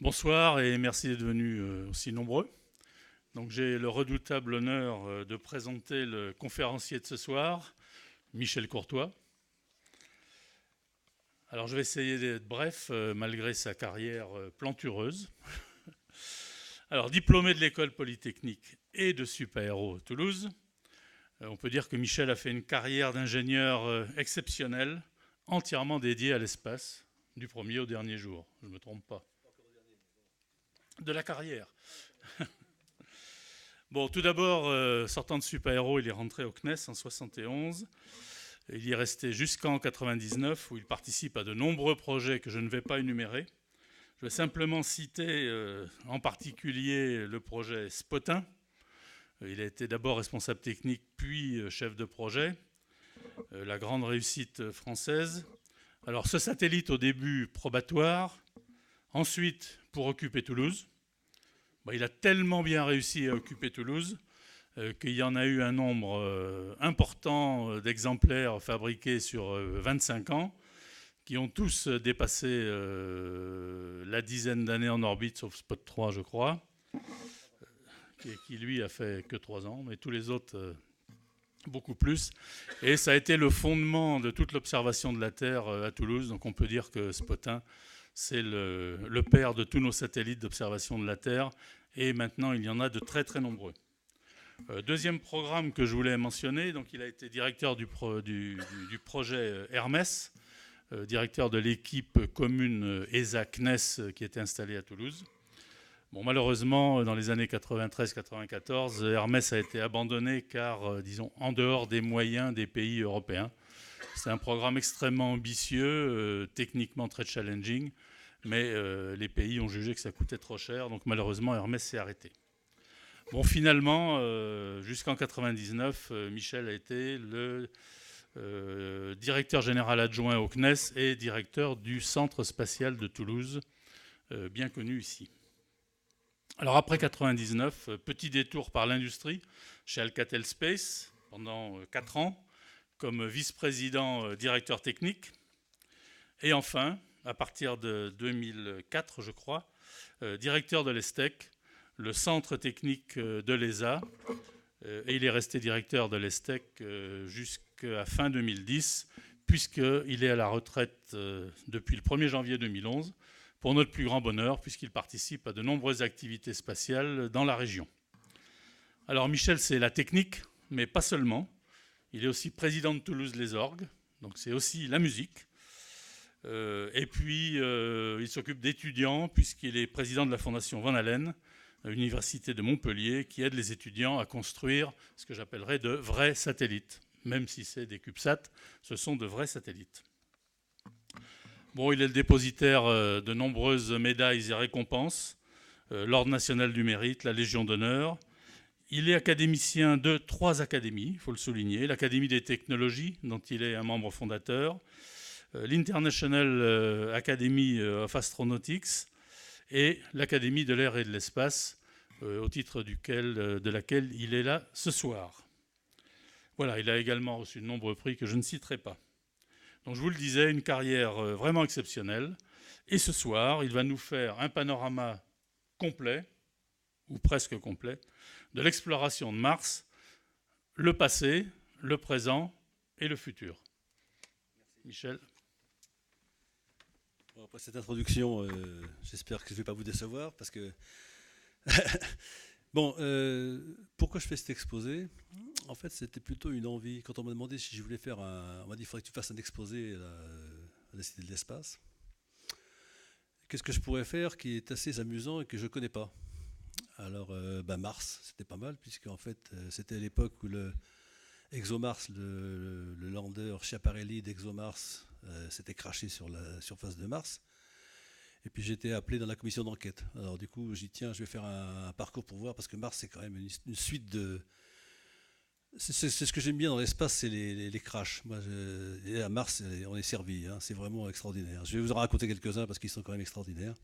Bonsoir et merci d'être venus aussi nombreux. Donc j'ai le redoutable honneur de présenter le conférencier de ce soir, Michel Courtois. Alors je vais essayer d'être bref malgré sa carrière plantureuse. Alors diplômé de l'école polytechnique et de Supaéro Toulouse, on peut dire que Michel a fait une carrière d'ingénieur exceptionnelle, entièrement dédiée à l'espace, du premier au dernier jour. Je ne me trompe pas. De la carrière. Bon, tout d'abord, sortant de Supaéro, il est rentré au CNES en 71. Il y est resté jusqu'en 99, où il participe à de nombreux projets que je ne vais pas énumérer. Je vais simplement citer en particulier le projet Spotin. Il a été d'abord responsable technique, puis chef de projet. La grande réussite française. Alors, ce satellite, au début, probatoire. Ensuite, pour occuper Toulouse. Il a tellement bien réussi à occuper Toulouse qu'il y en a eu un nombre important d'exemplaires fabriqués sur 25 ans, qui ont tous dépassé la dizaine d'années en orbite, sauf Spot 3, je crois, qui lui a fait que 3 ans, mais tous les autres, beaucoup plus. Et ça a été le fondement de toute l'observation de la Terre à Toulouse. Donc on peut dire que Spotin, c'est le père de tous nos satellites d'observation de la Terre. Et maintenant, il y en a de très très nombreux. Deuxième programme que je voulais mentionner, donc il a été directeur du projet Hermès, directeur de l'équipe commune ESA-CNES qui était installée à Toulouse. Bon, malheureusement, dans les années 93-94, Hermès a été abandonné car, disons, en dehors des moyens des pays européens. C'est un programme extrêmement ambitieux, techniquement très challenging, mais les pays ont jugé que ça coûtait trop cher, donc malheureusement Hermès s'est arrêté. Bon, finalement, jusqu'en 99, Michel a été le directeur général adjoint au CNES et directeur du Centre spatial de Toulouse, bien connu ici. Alors après 99, petit détour par l'industrie chez Alcatel Space pendant 4 ans, comme vice-président directeur technique. Et enfin, à partir de 2004, je crois, directeur de l'ESTEC, le centre technique de l'ESA. Et il est resté directeur de l'ESTEC jusqu'à fin 2010, puisqu'il est à la retraite depuis le 1er janvier 2011, pour notre plus grand bonheur, puisqu'il participe à de nombreuses activités spatiales dans la région. Alors Michel, c'est la technique, mais pas seulement. Il est aussi président de Toulouse Les Orgues, donc c'est aussi la musique. Et puis, il s'occupe d'étudiants, puisqu'il est président de la Fondation Van Allen, à l'Université de Montpellier, qui aide les étudiants à construire ce que j'appellerais de vrais satellites. Même si c'est des CubeSats, ce sont de vrais satellites. Bon, il est le dépositaire de nombreuses médailles et récompenses, l'Ordre national du mérite, la Légion d'honneur. Il est académicien de 3 académies, il faut le souligner. L'Académie des technologies, dont il est un membre fondateur, l'International Academy of Astronautics et l'Académie de l'air et de l'espace, au titre de laquelle il est là ce soir. Voilà, il a également reçu de nombreux prix que je ne citerai pas. Donc je vous le disais, une carrière vraiment exceptionnelle. Et ce soir, il va nous faire un panorama complet, ou presque complet, de l'exploration de Mars, le passé, le présent et le futur. Michel. Bon, après cette introduction, j'espère que je ne vais pas vous décevoir, parce que... Bon, pourquoi je fais cet exposé? En fait, c'était plutôt une envie. Quand on m'a demandé si je voulais faire un... On m'a dit qu'il faudrait que tu fasses un exposé à la Cité de l'Espace. Qu'est-ce que je pourrais faire qui est assez amusant et que je ne connais pas? Alors, Mars, c'était pas mal, puisque en fait, c'était à l'époque où le ExoMars, le lander Schiaparelli d'ExoMars, s'était craché sur la surface de Mars. Et puis j'ai été appelé dans la commission d'enquête. Alors du coup, j'ai dit tiens, je vais faire un parcours pour voir, parce que Mars, c'est quand même une suite de... C'est ce que j'aime bien dans l'espace, c'est les crashs. Moi, et à Mars, on est servi, hein, c'est vraiment extraordinaire. Je vais vous en raconter quelques-uns parce qu'ils sont quand même extraordinaires.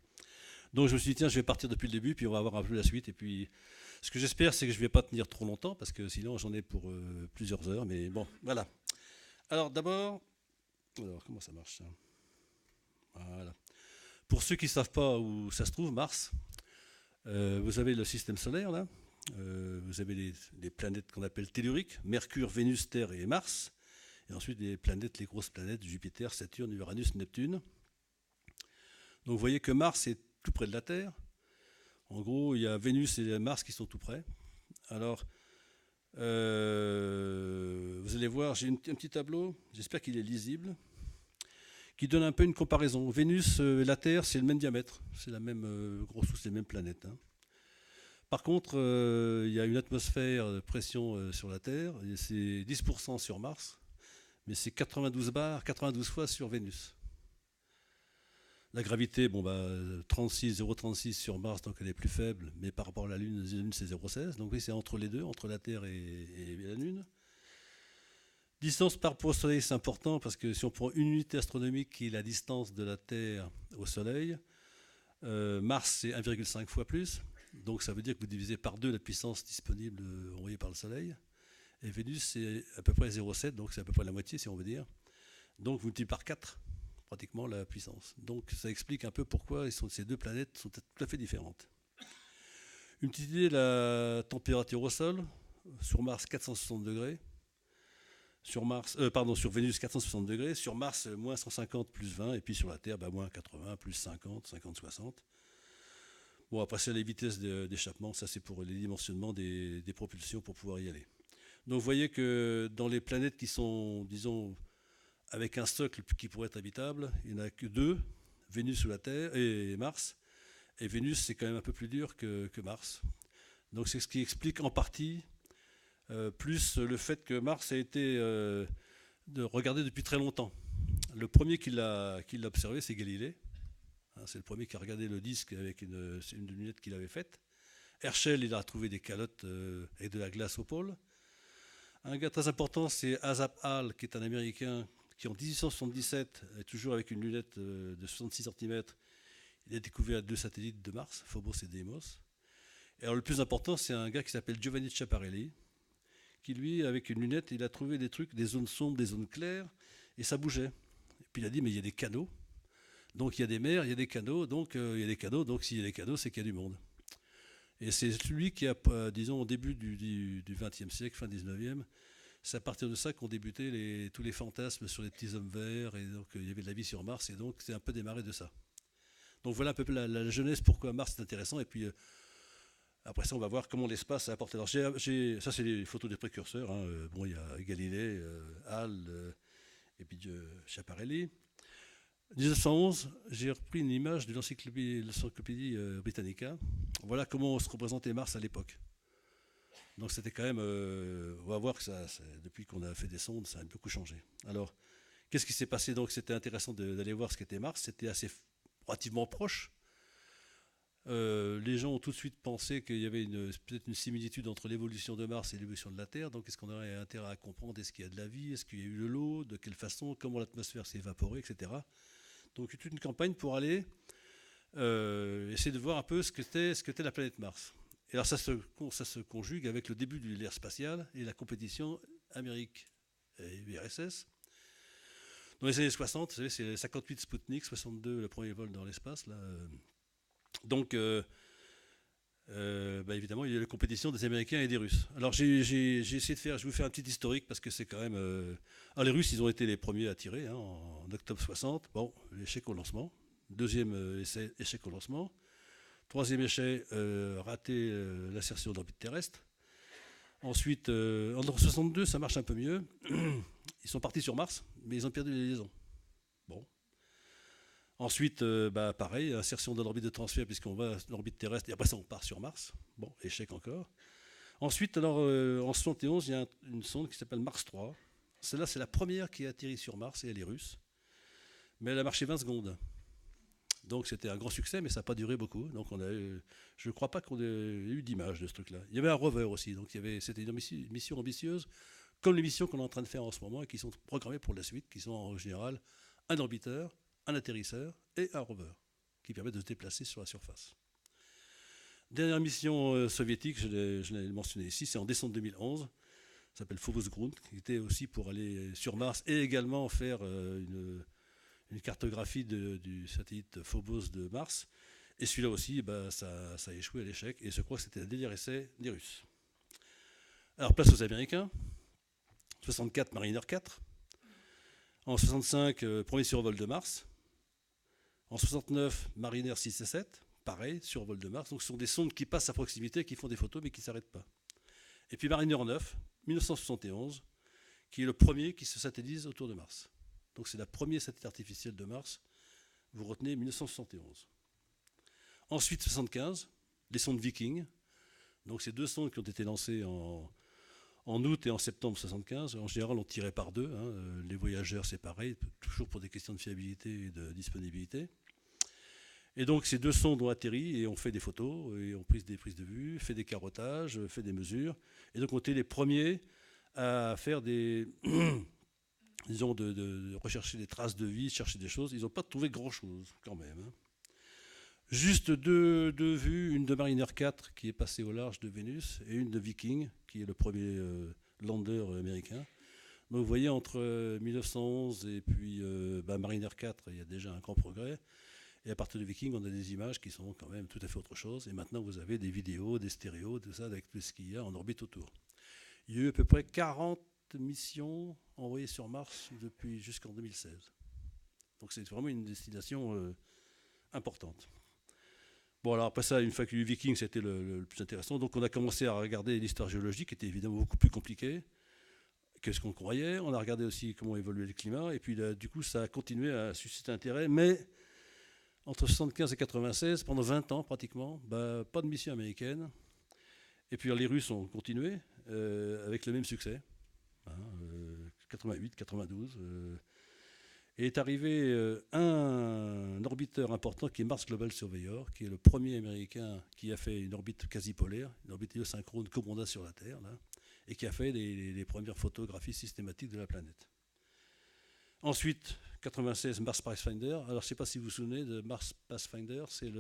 Donc je me suis dit tiens, je vais partir depuis le début, puis on va voir un peu la suite. Et puis ce que j'espère, c'est que je ne vais pas tenir trop longtemps, parce que sinon j'en ai pour plusieurs heures. Mais bon, voilà. Alors d'abord, alors comment ça marche ça? Voilà. Pour ceux qui ne savent pas où ça se trouve, Mars, vous avez le système solaire, là. Vous avez les planètes qu'on appelle telluriques, Mercure, Vénus, Terre et Mars. Et ensuite les planètes, les grosses planètes, Jupiter, Saturne, Uranus, Neptune. Donc vous voyez que Mars est tout près de la Terre. En gros, il y a Vénus et Mars qui sont tout près. Alors, vous allez voir, j'ai un petit tableau, j'espère qu'il est lisible, qui donne un peu une comparaison. Vénus et la Terre, c'est le même diamètre, c'est la même, grosso, c'est les mêmes planètes. Hein. Par contre, il y a une atmosphère de pression sur la Terre, et c'est 10% sur Mars, mais c'est 92 bars, 92 fois sur Vénus. La gravité, 0,36 sur Mars, donc elle est plus faible, mais par rapport à la Lune c'est 0,16. Donc oui, c'est entre les deux, entre la Terre et la Lune. Distance par rapport au Soleil, c'est important parce que si on prend une unité astronomique qui est la distance de la Terre au Soleil, Mars c'est 1,5 fois plus. Donc ça veut dire que vous divisez par 2 la puissance disponible envoyée par le Soleil. Et Vénus c'est à peu près 0,7, donc c'est à peu près la moitié si on veut dire. Donc vous multipliez par 4 pratiquement la puissance. Donc ça explique un peu pourquoi ces deux planètes sont tout à fait différentes. Une petite idée de la température au sol. Sur Mars, 460 degrés. Sur Vénus, 460 degrés. Sur Mars, moins 150, plus 20. Et puis sur la Terre, moins 80, plus 50, 50, 60. Bon, après, c'est les vitesses d'échappement. Ça, c'est pour les dimensionnements des propulsions pour pouvoir y aller. Donc, vous voyez que dans les planètes qui sont, disons, avec un socle qui pourrait être habitable, il n'y en a que 2, Vénus ou la Terre et Mars. Et Vénus, c'est quand même un peu plus dur que Mars. Donc c'est ce qui explique en partie plus le fait que Mars a été regardé depuis très longtemps. Le premier qui l'a observé, c'est Galilée. C'est le premier qui a regardé le disque avec une lunette qu'il avait faite. Herschel, il a trouvé des calottes et de la glace au pôle. Un gars très important, c'est Asaph Hall, qui est un Américain qui en 1877, toujours avec une lunette de 66 cm, il a découvert 2 satellites de Mars, Phobos et Deimos. Et alors le plus important, c'est un gars qui s'appelle Giovanni Schiaparelli, qui lui, avec une lunette, il a trouvé des trucs, des zones sombres, des zones claires, et ça bougeait. Et puis il a dit, mais il y a des canaux, donc il y a des mers, il y a des canaux, donc il y a des canaux, donc s'il y a des canaux, c'est qu'il y a du monde. Et c'est lui qui a, disons, au début du XXe siècle, fin 19e, c'est à partir de ça qu'ont débuté tous les fantasmes sur les petits hommes verts, et donc il y avait de la vie sur Mars, et donc c'est un peu démarré de ça. Donc voilà un peu la jeunesse, pourquoi Mars est intéressant, et puis après ça on va voir comment l'espace a apporté. Alors ça c'est les photos des précurseurs, hein. Il y a Galilée, Hall, et puis Schiaparelli. 1911, j'ai repris une image de l'encyclopédie Britannica. Voilà comment on se représentait Mars à l'époque. Donc c'était quand même, on va voir que depuis qu'on a fait des sondes, ça a beaucoup changé. Alors, qu'est-ce qui s'est passé? Donc c'était intéressant d'aller voir ce qu'était Mars. C'était assez relativement proche. Les gens ont tout de suite pensé qu'il y avait peut-être une similitude entre l'évolution de Mars et l'évolution de la Terre. Donc est-ce qu'on aurait intérêt à comprendre, est-ce qu'il y a de la vie, est-ce qu'il y a eu de l'eau, de quelle façon, comment l'atmosphère s'est évaporée, etc. Donc toute une campagne pour aller essayer de voir un peu ce qu'était la planète Mars. Et alors ça se conjugue avec le début de l'ère spatiale et la compétition Amérique et URSS. Dans les années 60, vous savez, c'est 58 Sputnik, 62 le premier vol dans l'espace. Là. Donc, évidemment, il y a la compétition des Américains et des Russes. Alors j'ai essayé je vais vous faire un petit historique parce que c'est quand même... Alors les Russes, ils ont été les premiers à tirer en octobre 60. Bon, échec au lancement. Deuxième essai, échec au lancement. Troisième essai, raté l'insertion d'orbite terrestre. Ensuite, en 62, ça marche un peu mieux. Ils sont partis sur Mars, mais ils ont perdu les liaisons. Bon. Ensuite, pareil, insertion dans l'orbite de transfert, puisqu'on va dans l'orbite terrestre, et après ça, on part sur Mars. Bon, échec encore. Ensuite, alors, en 71, il y a une sonde qui s'appelle Mars 3. Celle-là, c'est la première qui a atterri sur Mars, et elle est russe. Mais elle a marché 20 secondes. Donc c'était un grand succès, mais ça n'a pas duré beaucoup. Donc je ne crois pas qu'on ait eu d'image de ce truc-là. Il y avait un rover aussi, donc c'était une mission ambitieuse, comme les missions qu'on est en train de faire en ce moment et qui sont programmées pour la suite, qui sont en général un orbiteur, un atterrisseur et un rover, qui permettent de se déplacer sur la surface. Dernière mission soviétique, je l'ai mentionné ici, c'est en décembre 2011, ça s'appelle Phobos Ground, qui était aussi pour aller sur Mars et également faire une cartographie du satellite Phobos de Mars. Et celui-là aussi, ça a échoué à l'échec. Et je crois que c'était un dernier essai des Russes. Alors, place aux Américains. 64, Mariner 4. En 65, premier survol de Mars. En 69, Mariner 6 et 7. Pareil, survol de Mars. Donc, ce sont des sondes qui passent à proximité, qui font des photos, mais qui ne s'arrêtent pas. Et puis Mariner 9, 1971, qui est le premier qui se satellise autour de Mars. Donc, c'est la première satellite artificielle de Mars. Vous retenez 1971. Ensuite, 75, les sondes Viking. Donc, ces deux sondes qui ont été lancées en août et en septembre 75. En général, on tirait par deux. Les voyageurs, c'est pareil, toujours pour des questions de fiabilité et de disponibilité. Et donc, ces deux sondes ont atterri et ont fait des photos, et ont pris des prises de vue, fait des carottages, fait des mesures. Et donc, on était les premiers à faire disons, de rechercher des traces de vie, chercher des choses. Ils n'ont pas trouvé grand-chose, quand même. Juste deux vues, une de Mariner 4 qui est passée au large de Vénus et une de Viking qui est le premier lander américain. Donc vous voyez, entre 1911 et puis Mariner 4, il y a déjà un grand progrès. Et à partir de Viking, on a des images qui sont quand même tout à fait autre chose. Et maintenant, vous avez des vidéos, des stéréos, tout ça, avec tout ce qu'il y a en orbite autour. Il y a eu à peu près 40 missions envoyées sur Mars depuis jusqu'en 2016. Donc c'est vraiment une destination importante. Bon, alors après ça, une fois qu'il y a eu Viking, c'était le plus intéressant. Donc on a commencé à regarder l'histoire géologique, qui était évidemment beaucoup plus compliquée que ce qu'on croyait. On a regardé aussi comment évoluait le climat. Et puis là, du coup, ça a continué à susciter intérêt. Mais entre 1975 et 1996, pendant 20 ans pratiquement, pas de mission américaine. Et puis les Russes ont continué avec le même succès. 88, 92. Et est arrivé un orbiteur important qui est Mars Global Surveyor, qui est le premier américain qui a fait une orbite quasi polaire, une orbite héliosynchrone commandée sur la Terre, là, et qui a fait les premières photographies systématiques de la planète. Ensuite, 96, Mars Pathfinder. Alors, je ne sais pas si vous vous souvenez de Mars Pathfinder, c'est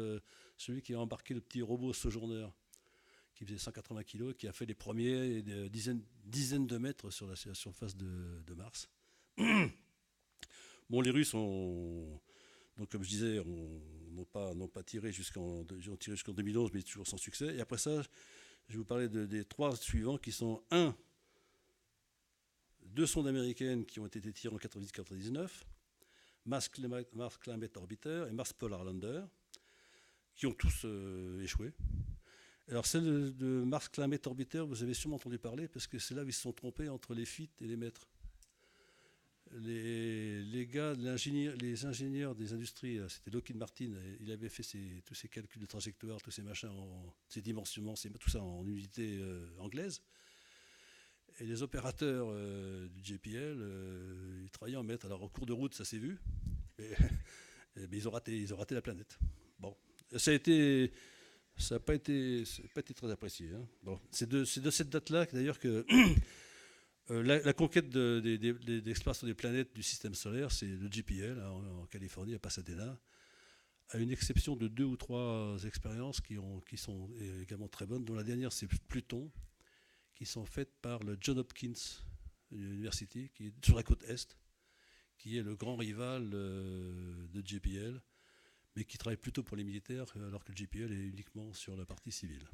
celui qui a embarqué le petit robot Sojourner, qui faisait 180 kg, qui a fait les premiers dizaines de mètres sur la surface de Mars. Bon, les Russes ont, donc comme je disais, n'ont pas tiré jusqu'en 2011, mais toujours sans succès. Et après ça, je vais vous parler des trois suivants qui sont deux sondes américaines qui ont été tirées en 90-99, Mars Climate Orbiter et Mars Polar Lander, qui ont tous échoué. Alors celle de Mars Climate Orbiter, vous avez sûrement entendu parler, parce que c'est là où ils se sont trompés entre les FIT et les mètres. Les gars, les ingénieurs des industries, c'était Lockheed Martin, il avait fait tous ces calculs de trajectoire, tous ces machins, ces dimensionnements, tout ça en unité anglaise. Et les opérateurs du JPL, ils travaillaient en mètres. Alors, au cours de route, ça s'est vu, mais ils ont raté la planète. Bon, ça n'a pas été très apprécié. Bon, c'est de cette date-là, d'ailleurs, que la conquête d'exploration des planètes du système solaire, c'est le JPL en Californie, à Pasadena, à une exception de 2 ou 3 expériences qui sont également très bonnes, dont la dernière, c'est Pluton, qui sont faites par le Johns Hopkins University, qui est sur la côte Est, qui est le grand rival de JPL, mais qui travaille plutôt pour les militaires, alors que le JPL est uniquement sur la partie civile.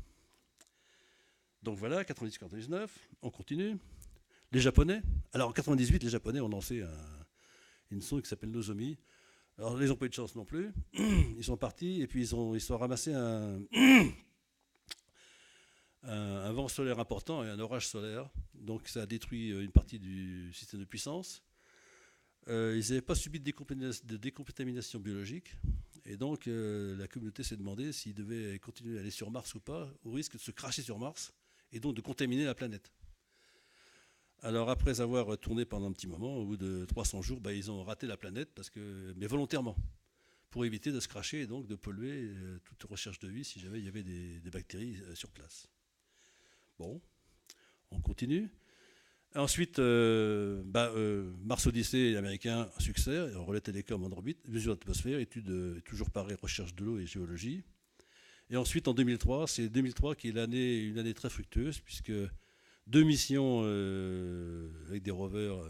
Donc voilà, 90-99, on continue. Les Japonais. Alors en 98, les Japonais ont lancé une sonde qui s'appelle Nozomi. Alors ils n'ont pas eu de chance non plus. Ils sont partis et puis ils sont ramassés un vent solaire important et un orage solaire. Donc ça a détruit une partie du système de puissance. Ils n'avaient pas subi de décontamination biologique. Et donc la communauté s'est demandé s'ils devaient continuer à aller sur Mars ou pas, au risque de se cracher sur Mars et donc de contaminer la planète. Alors après avoir tourné pendant un petit moment, au bout de 300 jours, ils ont raté la planète, mais volontairement, pour éviter de se cracher et donc de polluer toute recherche de vie si jamais il y avait des bactéries sur place. Bon, on continue. Ensuite, Mars Odyssey américain, succès, relais télécom en orbite, mesure d'atmosphère, étude toujours pareil, recherche de l'eau et géologie. Et ensuite, en 2003, c'est 2003 qui est une année très fructueuse, puisque 2 missions avec des rovers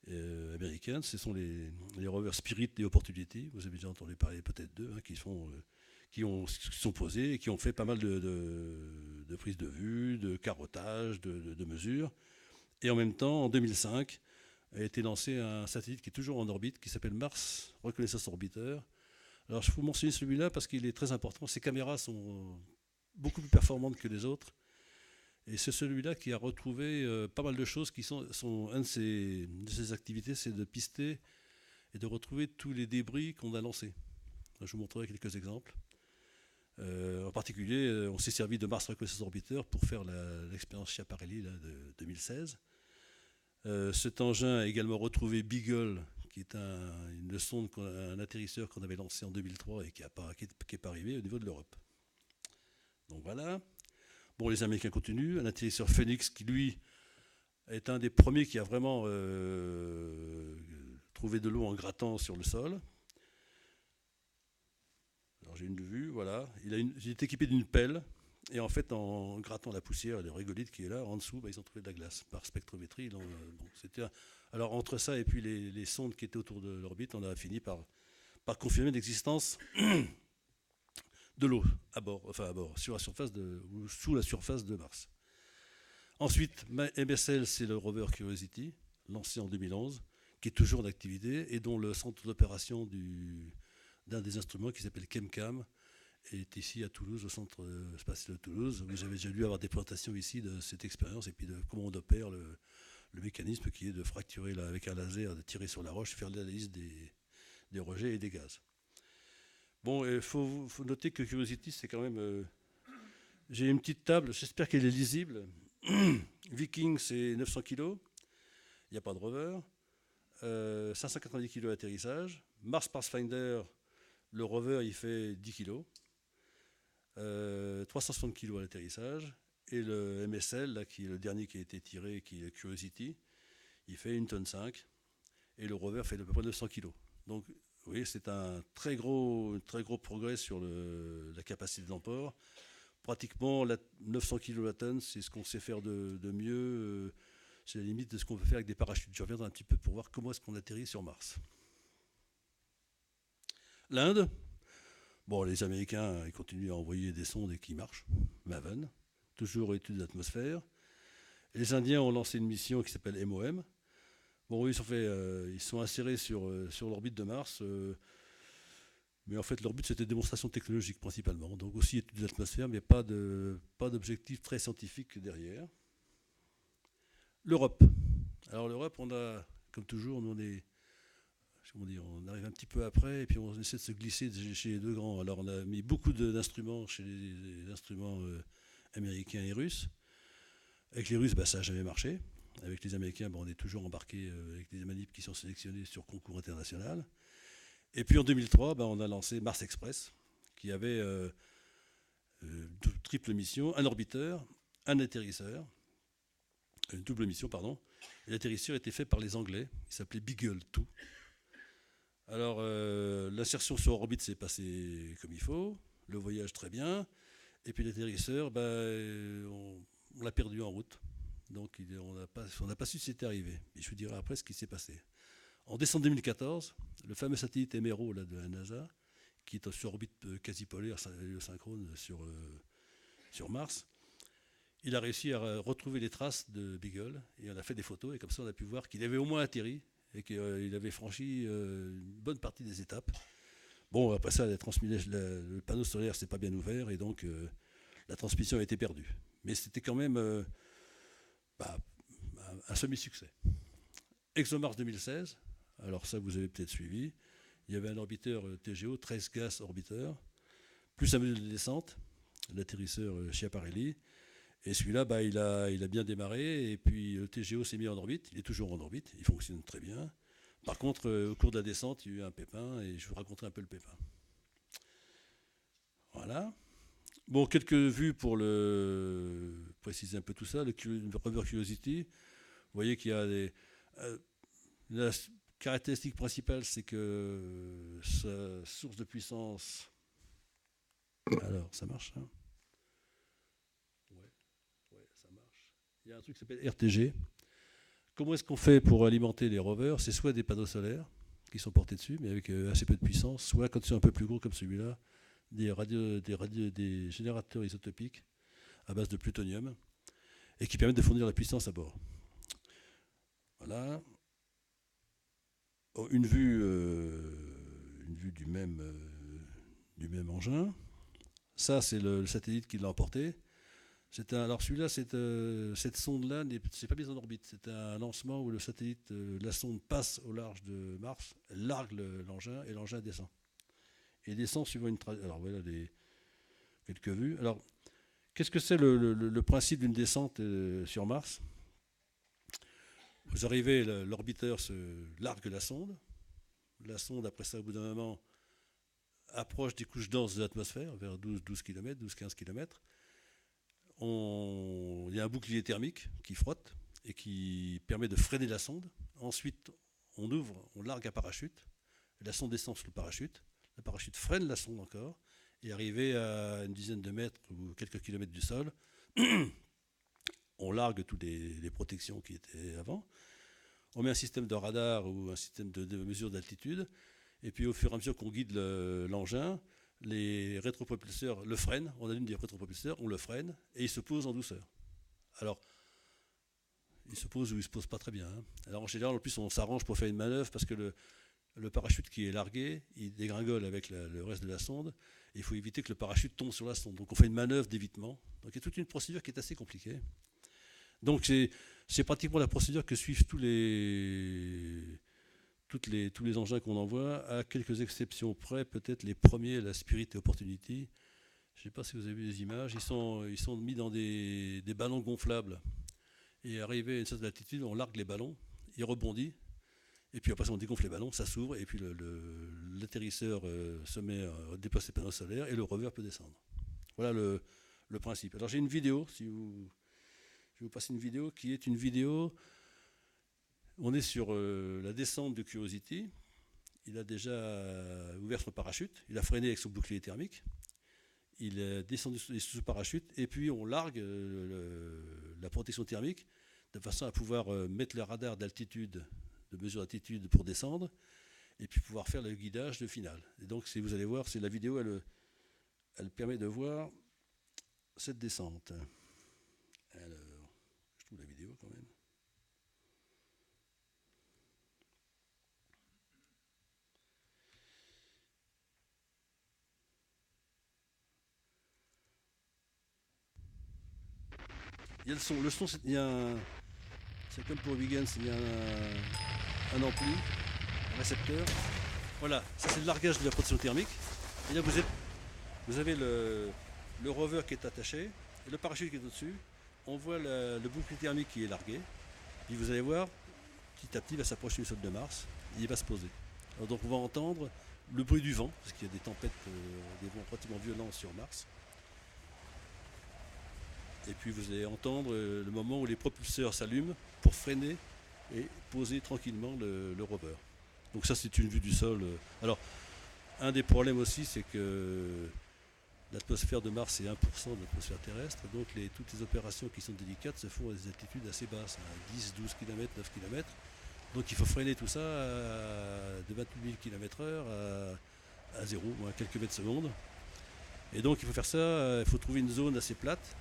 américaines. Ce sont les rovers Spirit et Opportunity. Vous avez déjà entendu parler peut-être d'eux, hein, qui sont posés et qui ont fait pas mal de prises de vue, de carottage, de mesures. Et en même temps, en 2005, a été lancé un satellite qui est toujours en orbite, qui s'appelle Mars Reconnaissance Orbiter. Alors je vous mentionne celui-là parce qu'il est très important. Ses caméras sont beaucoup plus performantes que les autres. Et c'est celui-là qui a retrouvé pas mal de choses qui sont un de ses activités, c'est de pister et de retrouver tous les débris qu'on a lancés. Je vous montrerai quelques exemples. En particulier, on s'est servi de Mars Reconnaissance Orbiter pour faire l'expérience Schiaparelli là, de 2016. Cet engin a également retrouvé Beagle, qui est une sonde, un atterrisseur qu'on avait lancé en 2003 et qui n'est pas arrivé au niveau de l'Europe. Donc voilà. Bon, les Américains continuent. Un atterrisseur Phoenix qui, lui, est un des premiers qui a vraiment trouvé de l'eau en grattant sur le sol. Alors j'ai une vue, voilà. Il est équipé d'une pelle. Et en fait, en grattant la poussière, le régolithe qui est là, en dessous, ils ont trouvé de la glace. Par spectrométrie, alors entre ça et puis les sondes qui étaient autour de l'orbite, on a fini par confirmer l'existence de l'eau à bord, sur la surface ou sous la surface de Mars. Ensuite, MSL, c'est le rover Curiosity, lancé en 2011, qui est toujours en activité et dont le centre d'opération d'un des instruments qui s'appelle ChemCam est ici à Toulouse, au centre spatial de Toulouse. Vous avez déjà dû avoir des présentations ici de cette expérience et puis de comment on opère le mécanisme qui est de fracturer avec un laser, de tirer sur la roche, faire l'analyse des rejets et des gaz. Bon, il faut noter que Curiosity, c'est quand même... j'ai une petite table, j'espère qu'elle est lisible. Viking, c'est 900 kg, il n'y a pas de rover. 590 kg d'atterrissage. Mars Pathfinder, le rover, il fait 10 kg. 360 kg à l'atterrissage. Et le MSL, là, qui est le dernier qui a été tiré, qui est le Curiosity, il fait 1,5 tonne. Et le rover fait à peu près 900 kg. Donc, vous voyez, c'est un très gros progrès sur la capacité d'emport. Pratiquement 900 kg la tonne, c'est ce qu'on sait faire de mieux. C'est la limite de ce qu'on peut faire avec des parachutes. Je reviendrai un petit peu pour voir comment est-ce qu'on atterrit sur Mars. L'Inde, bon, les Américains, ils continuent à envoyer des sondes et qui marchent. Maven, toujours étude de l'atmosphère. Les Indiens ont lancé une mission qui s'appelle MOM. Bon, ils sont insérés sur l'orbite de Mars. Mais en fait, leur but, c'était démonstration technologique principalement. Donc aussi étude de l'atmosphère, mais pas d'objectif très scientifique derrière. L'Europe. Alors l'Europe, on a, comme toujours, nous on arrive un petit peu après et puis on essaie de se glisser chez les deux grands. Alors on a mis beaucoup d'instruments chez les instruments américains et russes. Avec les Russes, ça n'a jamais marché. Avec les Américains, on est toujours embarqué avec des manips qui sont sélectionnés sur concours international. Et puis en 2003, on a lancé Mars Express, qui avait triple mission, un orbiteur, un atterrisseur, une double mission, pardon. Et l'atterrisseur était fait par les Anglais, il s'appelait Beagle 2. Alors l'insertion sur orbite s'est passée comme il faut, le voyage très bien, et puis l'atterrisseur, on l'a perdu en route. Donc on n'a pas su si c'était arrivé. Et je vous dirai après ce qui s'est passé. En décembre 2014, le fameux satellite Emero là, de la NASA, qui est sur orbite quasi polaire, synchrone sur Mars, il a réussi à retrouver les traces de Beagle et on a fait des photos et comme ça on a pu voir qu'il avait au moins atterri et qu'il avait franchi une bonne partie des étapes. Bon, après ça, le panneau solaire s'est pas bien ouvert et donc la transmission a été perdue. Mais c'était quand même un semi-succès. ExoMars 2016, alors ça vous avez peut-être suivi, il y avait un orbiteur TGO, 13 gas orbiteur, plus un module de descente, l'atterrisseur Schiaparelli, et celui-là, il a bien démarré, et puis le TGO s'est mis en orbite, il est toujours en orbite, il fonctionne très bien. Par contre, au cours de la descente, il y a eu un pépin, et je vous raconterai un peu le pépin. Voilà. Bon, quelques vues pour préciser un peu tout ça, le rover Curiosity. Vous voyez qu'il y a la caractéristique principale, c'est que sa source de puissance... Alors, ça marche, hein? Ouais, ça marche. Il y a un truc qui s'appelle RTG. Comment est-ce qu'on fait pour alimenter les rovers? C'est soit des panneaux solaires qui sont portés dessus, mais avec assez peu de puissance, soit quand ils sont un peu plus gros comme celui-là, des générateurs isotopiques à base de plutonium et qui permettent de fournir la puissance à bord. Voilà. Une vue du même engin. Ça, c'est le satellite qui l'a emporté. Alors celui-là, cette sonde-là, c'est pas mise en orbite. C'est un lancement où le satellite, la sonde passe au large de Mars, elle largue l'engin et l'engin descend. Et descend suivant une trajectoire. Alors voilà quelques vues. Alors, qu'est-ce que c'est le principe d'une descente sur Mars? Vous arrivez, l'orbiteur se largue la sonde. La sonde, après ça, au bout d'un moment, approche des couches denses de l'atmosphère, vers 12 km, 12-15 km. Il y a un bouclier thermique qui frotte et qui permet de freiner la sonde. Ensuite, on largue un parachute. La sonde descend sur le parachute. Le parachute freine la sonde encore. Et arrivé à une dizaine de mètres ou quelques kilomètres du sol, on largue toutes les protections qui étaient avant. On met un système de radar ou un système de mesure d'altitude. Et puis au fur et à mesure qu'on guide l'engin, les rétropropulseurs le freinent. On allume des rétropropulseurs, on le freine et il se pose en douceur. Alors, il se pose ou il ne se pose pas très bien. Hein. Alors en général, en plus, on s'arrange pour faire une manœuvre parce que le parachute qui est largué, il dégringole avec le reste de la sonde. Et il faut éviter que le parachute tombe sur la sonde. Donc on fait une manœuvre d'évitement. Donc il y a toute une procédure qui est assez compliquée. Donc c'est pratiquement la procédure que suivent tous les engins qu'on envoie, à quelques exceptions près, peut-être les premiers, la Spirit et Opportunity. Je ne sais pas si vous avez vu les images, ils sont mis dans des ballons gonflables. Et arrivé à une certaine altitude, on largue les ballons, il rebondit, et puis après on dégonfle les ballons, ça s'ouvre, et puis l'atterrisseur se met à déplacer les panneaux solaires, et le rover peut descendre. Voilà le principe. Alors j'ai une vidéo, je vais vous passer une vidéo qui est une vidéo. On est sur la descente de Curiosity. Il a déjà ouvert son parachute. Il a freiné avec son bouclier thermique. Il est descendu sous parachute. Et puis on largue la protection thermique de façon à pouvoir mettre le radar d'altitude, de mesure d'altitude pour descendre. Et puis pouvoir faire le guidage de final. Et donc vous allez voir, c'est la vidéo, elle permet de voir cette descente. Alors, je trouve la vidéo quand même. Il y a le son, c'est comme pour Huygens, il y a un ampli, un récepteur. Voilà, ça c'est le largage de la protection thermique. Et là vous avez le rover qui est attaché, et le parachute qui est au-dessus. On voit le bouclier thermique qui est largué. Puis vous allez voir, petit à petit, il va s'approcher du sol de Mars, et il va se poser. Alors donc on va entendre le bruit du vent, parce qu'il y a des tempêtes, des vents pratiquement violents sur Mars. Et puis vous allez entendre le moment où les propulseurs s'allument pour freiner et poser tranquillement le rover. Donc ça c'est une vue du sol. Alors un des problèmes aussi c'est que l'atmosphère de Mars c'est 1% de l'atmosphère terrestre. Donc toutes les opérations qui sont délicates se font à des altitudes assez basses, à 10, 12 km, 9 km. Donc il faut freiner tout ça de 28 000 km/h à 0 ou à quelques mètres secondes. Et donc il faut faire ça, il faut trouver une zone assez plate.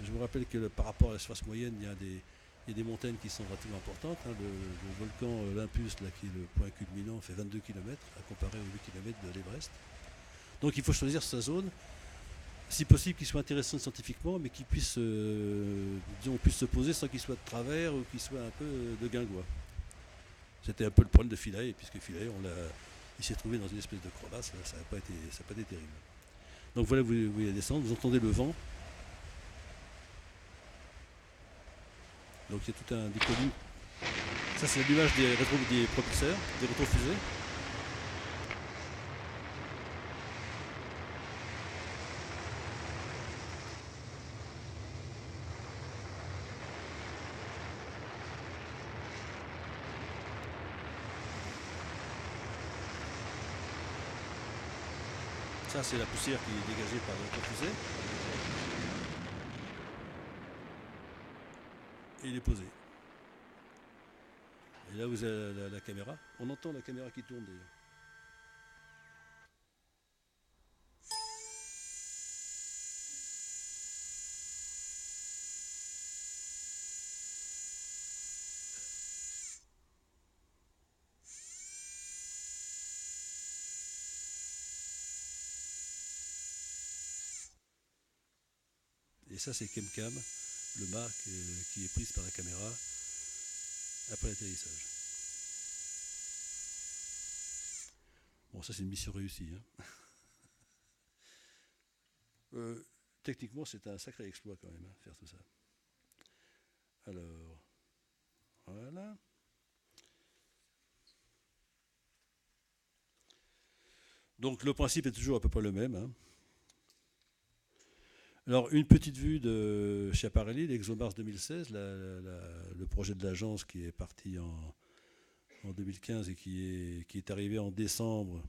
Je vous rappelle que par rapport à la surface moyenne, il y a des montagnes qui sont relativement importantes. Hein. Le volcan Olympus, là, qui est le point culminant, fait 22 km à comparer aux 8 km de l'Everest. Donc il faut choisir sa zone, si possible qu'il soit intéressant scientifiquement, mais qu'il puisse, puisse se poser sans qu'il soit de travers ou qu'il soit un peu de guingois. C'était un peu le problème de Philae, puisque Philae, il s'est trouvé dans une espèce de crevasse, là, ça n'a pas été terrible. Donc voilà, vous voyez la descente, vous entendez le vent. Donc il y a tout un décollage. Ça c'est l'image des propulseurs, des rétrofusées. Ça c'est la poussière qui est dégagée par les rétrofusées. Et il est posé. Et là, vous avez la caméra. On entend la caméra qui tourne d'ailleurs. Et ça, c'est Chemcam, le mât qui est prise par la caméra après l'atterrissage. Bon, ça, c'est une mission réussie. Hein. Techniquement, c'est un sacré exploit quand même, hein, faire tout ça. Alors, voilà. Donc, le principe est toujours à peu près le même. Hein. Alors, une petite vue de Schiaparelli, l'ExoMars 2016, le projet de l'agence qui est parti en 2015 et qui est arrivé en décembre,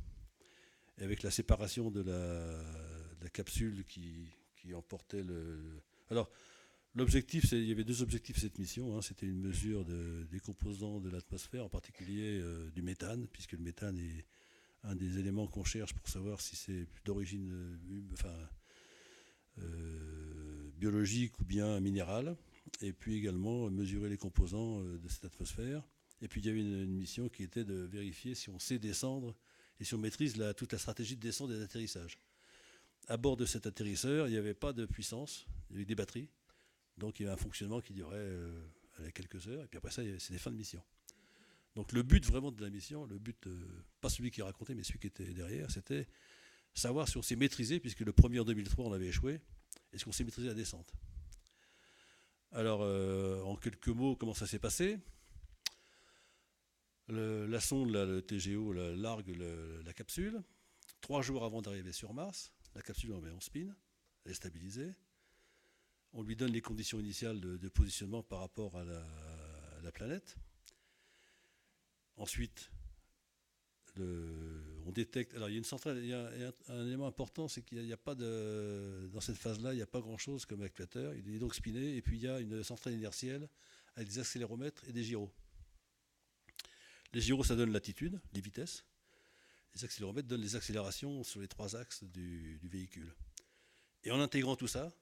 avec la séparation de la capsule qui emportait le... Alors, l'objectif, il y avait deux objectifs à cette mission. Hein. C'était une mesure des composants de l'atmosphère, en particulier du méthane, puisque le méthane est un des éléments qu'on cherche pour savoir si c'est d'origine biologique ou bien minérale, et puis également mesurer les composants de cette atmosphère. Et puis il y avait une mission qui était de vérifier si on sait descendre et si on maîtrise toute la stratégie de descente et d'atterrissage. À bord de cet atterrisseur, il n'y avait pas de puissance, il y avait des batteries, donc il y avait un fonctionnement qui durait quelques heures, et puis après ça, c'est des fins de mission. Donc le but vraiment de la mission, le but, pas celui qui racontait, mais celui qui était derrière, c'était savoir si on s'est maîtrisé, puisque le premier en 2003, on avait échoué, est-ce qu'on s'est maîtrisé la descente. Alors, en quelques mots, comment ça s'est passé? La sonde, là, le TGO, largue la capsule. 3 jours avant d'arriver sur Mars, la capsule on met en spin, elle est stabilisée. On lui donne les conditions initiales de positionnement par rapport à la planète. Ensuite, on détecte. Alors, il y a une centrale, il y a un élément important, c'est qu'il n'y a pas dans cette phase-là, il n'y a pas grand-chose comme actuateur. Il est donc spiné, et puis il y a une centrale inertielle avec des accéléromètres et des gyros. Les gyros, ça donne l'attitude, les vitesses. Les accéléromètres donnent les accélérations sur les 3 axes du véhicule. Et en intégrant tout ça,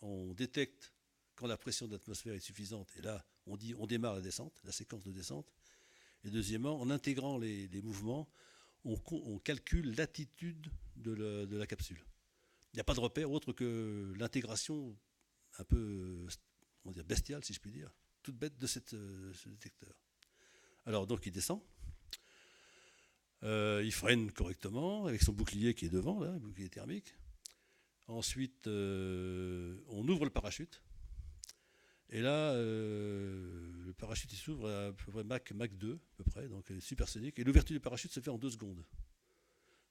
on détecte quand la pression de l'atmosphère est suffisante, et là, on démarre la descente, la séquence de descente. Et deuxièmement, en intégrant les mouvements, on calcule l'attitude de la capsule. Il n'y a pas de repère autre que l'intégration un peu bestiale, si je puis dire, toute bête de ce détecteur. Alors donc il descend, il freine correctement avec son bouclier qui est devant, là, le bouclier thermique. Ensuite, on ouvre le parachute. Et là, le parachute il s'ouvre à peu près Mach 2, à peu près, donc supersonique. Et l'ouverture du parachute se fait en 2 secondes.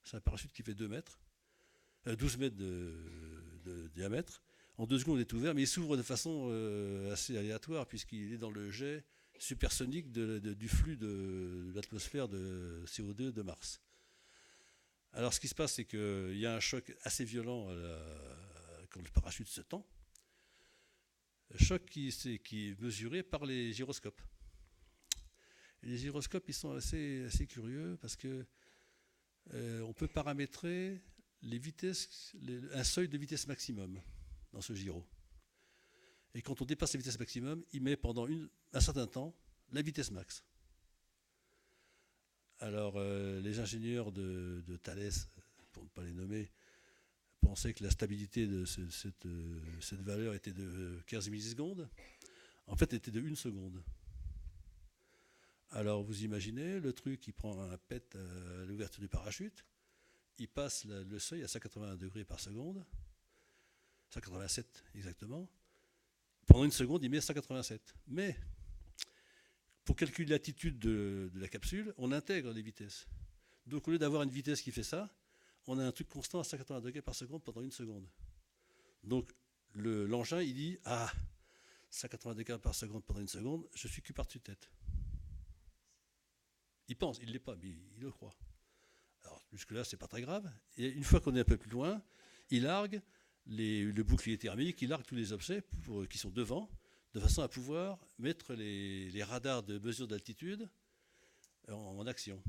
C'est un parachute qui fait 12 mètres de diamètre. En 2 secondes, il est ouvert, mais il s'ouvre de façon assez aléatoire, puisqu'il est dans le jet supersonique du flux de l'atmosphère de CO2 de Mars. Alors, ce qui se passe, c'est qu'il y a un choc assez violent quand le parachute se tend. Choc qui est mesuré par les gyroscopes. Et les gyroscopes, ils sont assez curieux parce que on peut paramétrer les vitesses, un seuil de vitesse maximum dans ce gyro. Et quand on dépasse la vitesse maximum, il met pendant un certain temps la vitesse max. Alors, les ingénieurs de Thales, pour ne pas les nommer, pensaient que la stabilité de cette valeur était de 15 millisecondes. En fait, elle était de 1 seconde. Alors, vous imaginez, le truc, il prend un pet à l'ouverture du parachute, il passe le seuil à 180 degrés par seconde, 187 exactement. Pendant 1 seconde, il met 187. Mais, pour calculer l'attitude de la capsule, on intègre les vitesses. Donc, au lieu d'avoir une vitesse qui fait ça, on a un truc constant à 180 degrés par seconde pendant 1 seconde. Donc, l'engin, il dit, 180 degrés par seconde pendant 1 seconde, je suis cul par-dessus tête. Il pense, il ne l'est pas, mais il le croit. Alors, jusque-là, c'est pas très grave. Et une fois qu'on est un peu plus loin, il largue le bouclier thermique, il largue tous les objets qui sont devant, de façon à pouvoir mettre les radars de mesure d'altitude en action.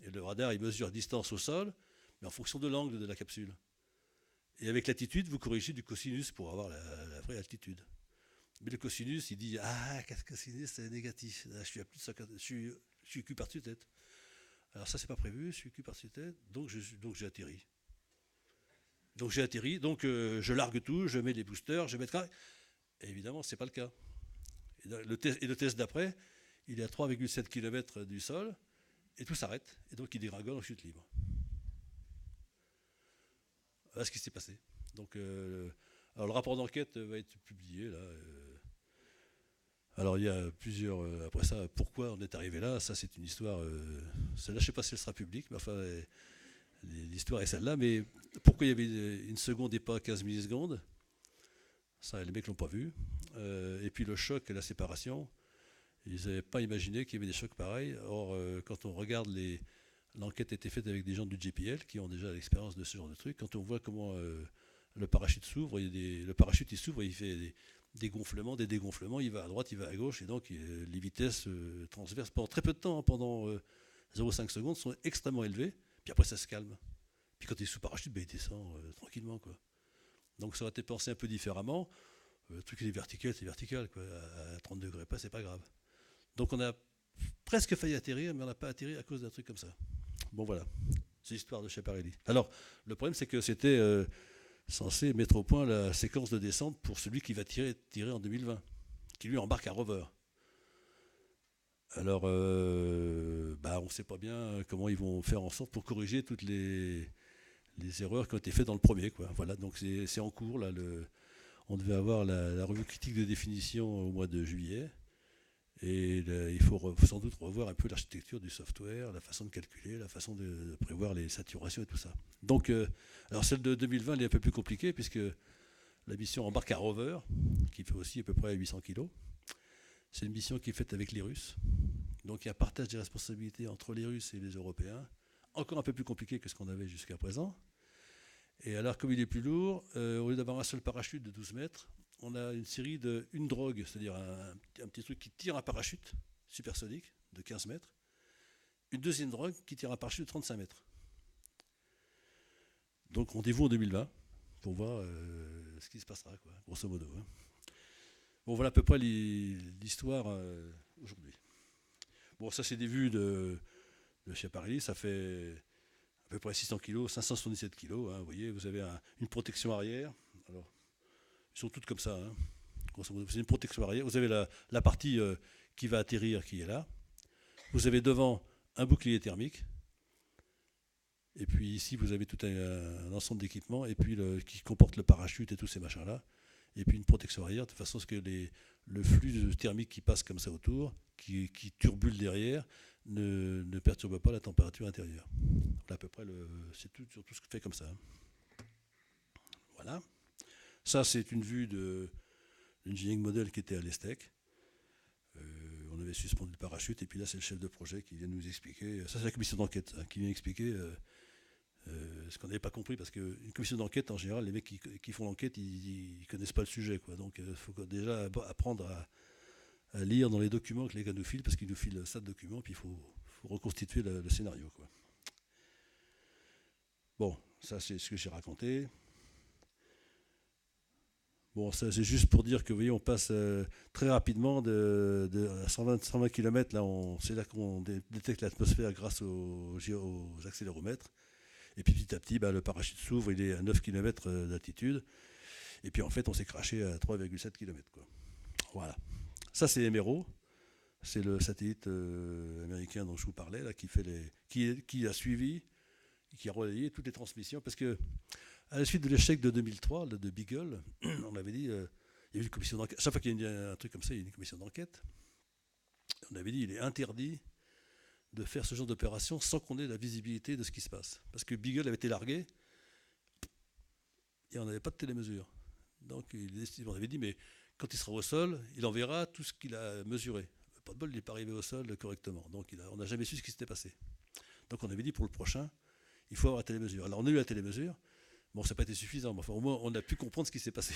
Et le radar, il mesure la distance au sol, mais en fonction de l'angle de la capsule. Et avec l'attitude, vous corrigez du cosinus pour avoir la vraie altitude. Mais le cosinus, il dit ah, cosinus, c'est négatif. Là, je suis à plus de 50, je suis cul par-dessus tête. Alors ça, c'est pas prévu, je suis cul par-dessus tête, donc j'ai atterri. Donc je largue tout, je mets les boosters, je mets le... Et évidemment, c'est pas le cas. Et le test d'après, il est à 3,7 km du sol, et tout s'arrête, et donc il dégringole en chute libre. Voilà ce qui s'est passé. Donc, alors le rapport d'enquête va être publié là. Alors il y a plusieurs. Après ça, pourquoi on est arrivé là? Ça, c'est une histoire. Celle-là, je ne sais pas si elle sera publique, mais enfin, l'histoire est celle-là. Mais pourquoi il y avait une seconde et pas 15 millisecondes? Ça, les mecs l'ont pas vu. Et puis le choc et la séparation, ils n'avaient pas imaginé qu'il y avait des chocs pareils. Or, quand on regarde l'enquête a été faite avec des gens du JPL qui ont déjà l'expérience de ce genre de truc. Quand on voit comment le parachute s'ouvre, le parachute il s'ouvre, il fait des gonflements, des dégonflements, il va à droite, il va à gauche, et donc les vitesses transverses pendant très peu de temps, pendant 0,5 secondes, sont extrêmement élevées, puis après ça se calme. Puis quand il est sous parachute, il descend tranquillement, quoi. Donc ça aurait été pensé un peu différemment. Le truc il est vertical, c'est vertical, quoi. À 30 degrés pas, c'est pas grave. Donc on a presque failli atterrir, mais on n'a pas atterri à cause d'un truc comme ça. Bon voilà, c'est l'histoire de Schiaparelli. Alors, le problème c'est que c'était censé mettre au point la séquence de descente pour celui qui va tirer en 2020, qui lui embarque un rover. Alors, on ne sait pas bien comment ils vont faire en sorte pour corriger toutes les erreurs qui ont été faites dans le premier, quoi. Voilà, donc c'est en cours. Là, on devait avoir la revue critique de définition au mois de juillet. Et il faut sans doute revoir un peu l'architecture du software, la façon de calculer, la façon de prévoir les saturations et tout ça. Donc, alors celle de 2020 elle est un peu plus compliquée puisque la mission embarque un rover qui fait aussi à peu près 800 kg. C'est une mission qui est faite avec les Russes. Donc il y a un partage des responsabilités entre les Russes et les Européens. Encore un peu plus compliqué que ce qu'on avait jusqu'à présent. Et alors comme il est plus lourd, au lieu d'avoir un seul parachute de 12 mètres, on a une série une drogue, c'est-à-dire un petit truc qui tire un parachute supersonique de 15 mètres, une deuxième drogue qui tire un parachute de 35 mètres. Donc rendez-vous en 2020 pour voir ce qui se passera, quoi, grosso modo. Hein. Bon, voilà à peu près l'histoire aujourd'hui. Bon, ça c'est des vues de Schiaparelli, ça fait à peu près 600 kg, 577 kg. Hein, vous voyez, vous avez une protection arrière. Alors, ils sont toutes comme ça. Hein. C'est une protection arrière. Vous avez la partie qui va atterrir qui est là. Vous avez devant un bouclier thermique. Et puis ici, vous avez tout un ensemble d'équipements. Et puis qui comporte le parachute et tous ces machins-là. Et puis une protection arrière, de façon à ce que le flux thermique qui passe comme ça autour, qui turbule derrière, ne perturbe pas la température intérieure. Voilà à peu près, c'est tout ce que fait comme ça. Hein. Voilà. Ça, c'est une vue d'engineering model qui était à l'ESTEC. On avait suspendu le parachute, et puis là, c'est le chef de projet qui vient nous expliquer. Ça, c'est la commission d'enquête qui vient expliquer ce qu'on n'avait pas compris, parce qu'une commission d'enquête, en général, les mecs qui font l'enquête, ils ne connaissent pas le sujet, quoi. Donc, il faut déjà apprendre à lire dans les documents que les gars nous filent, parce qu'ils nous filent ça de documents, puis il faut reconstituer le scénario, quoi. Bon, ça, c'est ce que j'ai raconté. Bon, ça c'est juste pour dire que vous voyez, on passe très rapidement de 120 km, là, c'est là qu'on détecte l'atmosphère grâce aux accéléromètres. Et puis petit à petit, le parachute s'ouvre, il est à 9 km d'altitude. Et puis en fait, on s'est craché à 3,7 km. Quoi. Voilà. Ça, c'est Emero. C'est le satellite américain dont je vous parlais, là, qui a suivi, qui a relayé toutes les transmissions. Parce que à la suite de l'échec de 2003, de Beagle, on avait dit, il y a eu une commission d'enquête. Chaque fois qu'il y a un truc comme ça, il y a une commission d'enquête. On avait dit, il est interdit de faire ce genre d'opération sans qu'on ait la visibilité de ce qui se passe. Parce que Beagle avait été largué et on n'avait pas de télémesure. Donc on avait dit, mais quand il sera au sol, il enverra tout ce qu'il a mesuré. Pas de bol, il n'est pas arrivé au sol correctement. Donc on n'a jamais su ce qui s'était passé. Donc on avait dit, pour le prochain, il faut avoir la télémesure. Alors on a eu la télémesure. Bon, ça n'a pas été suffisant, mais enfin, au moins, on a pu comprendre ce qui s'est passé.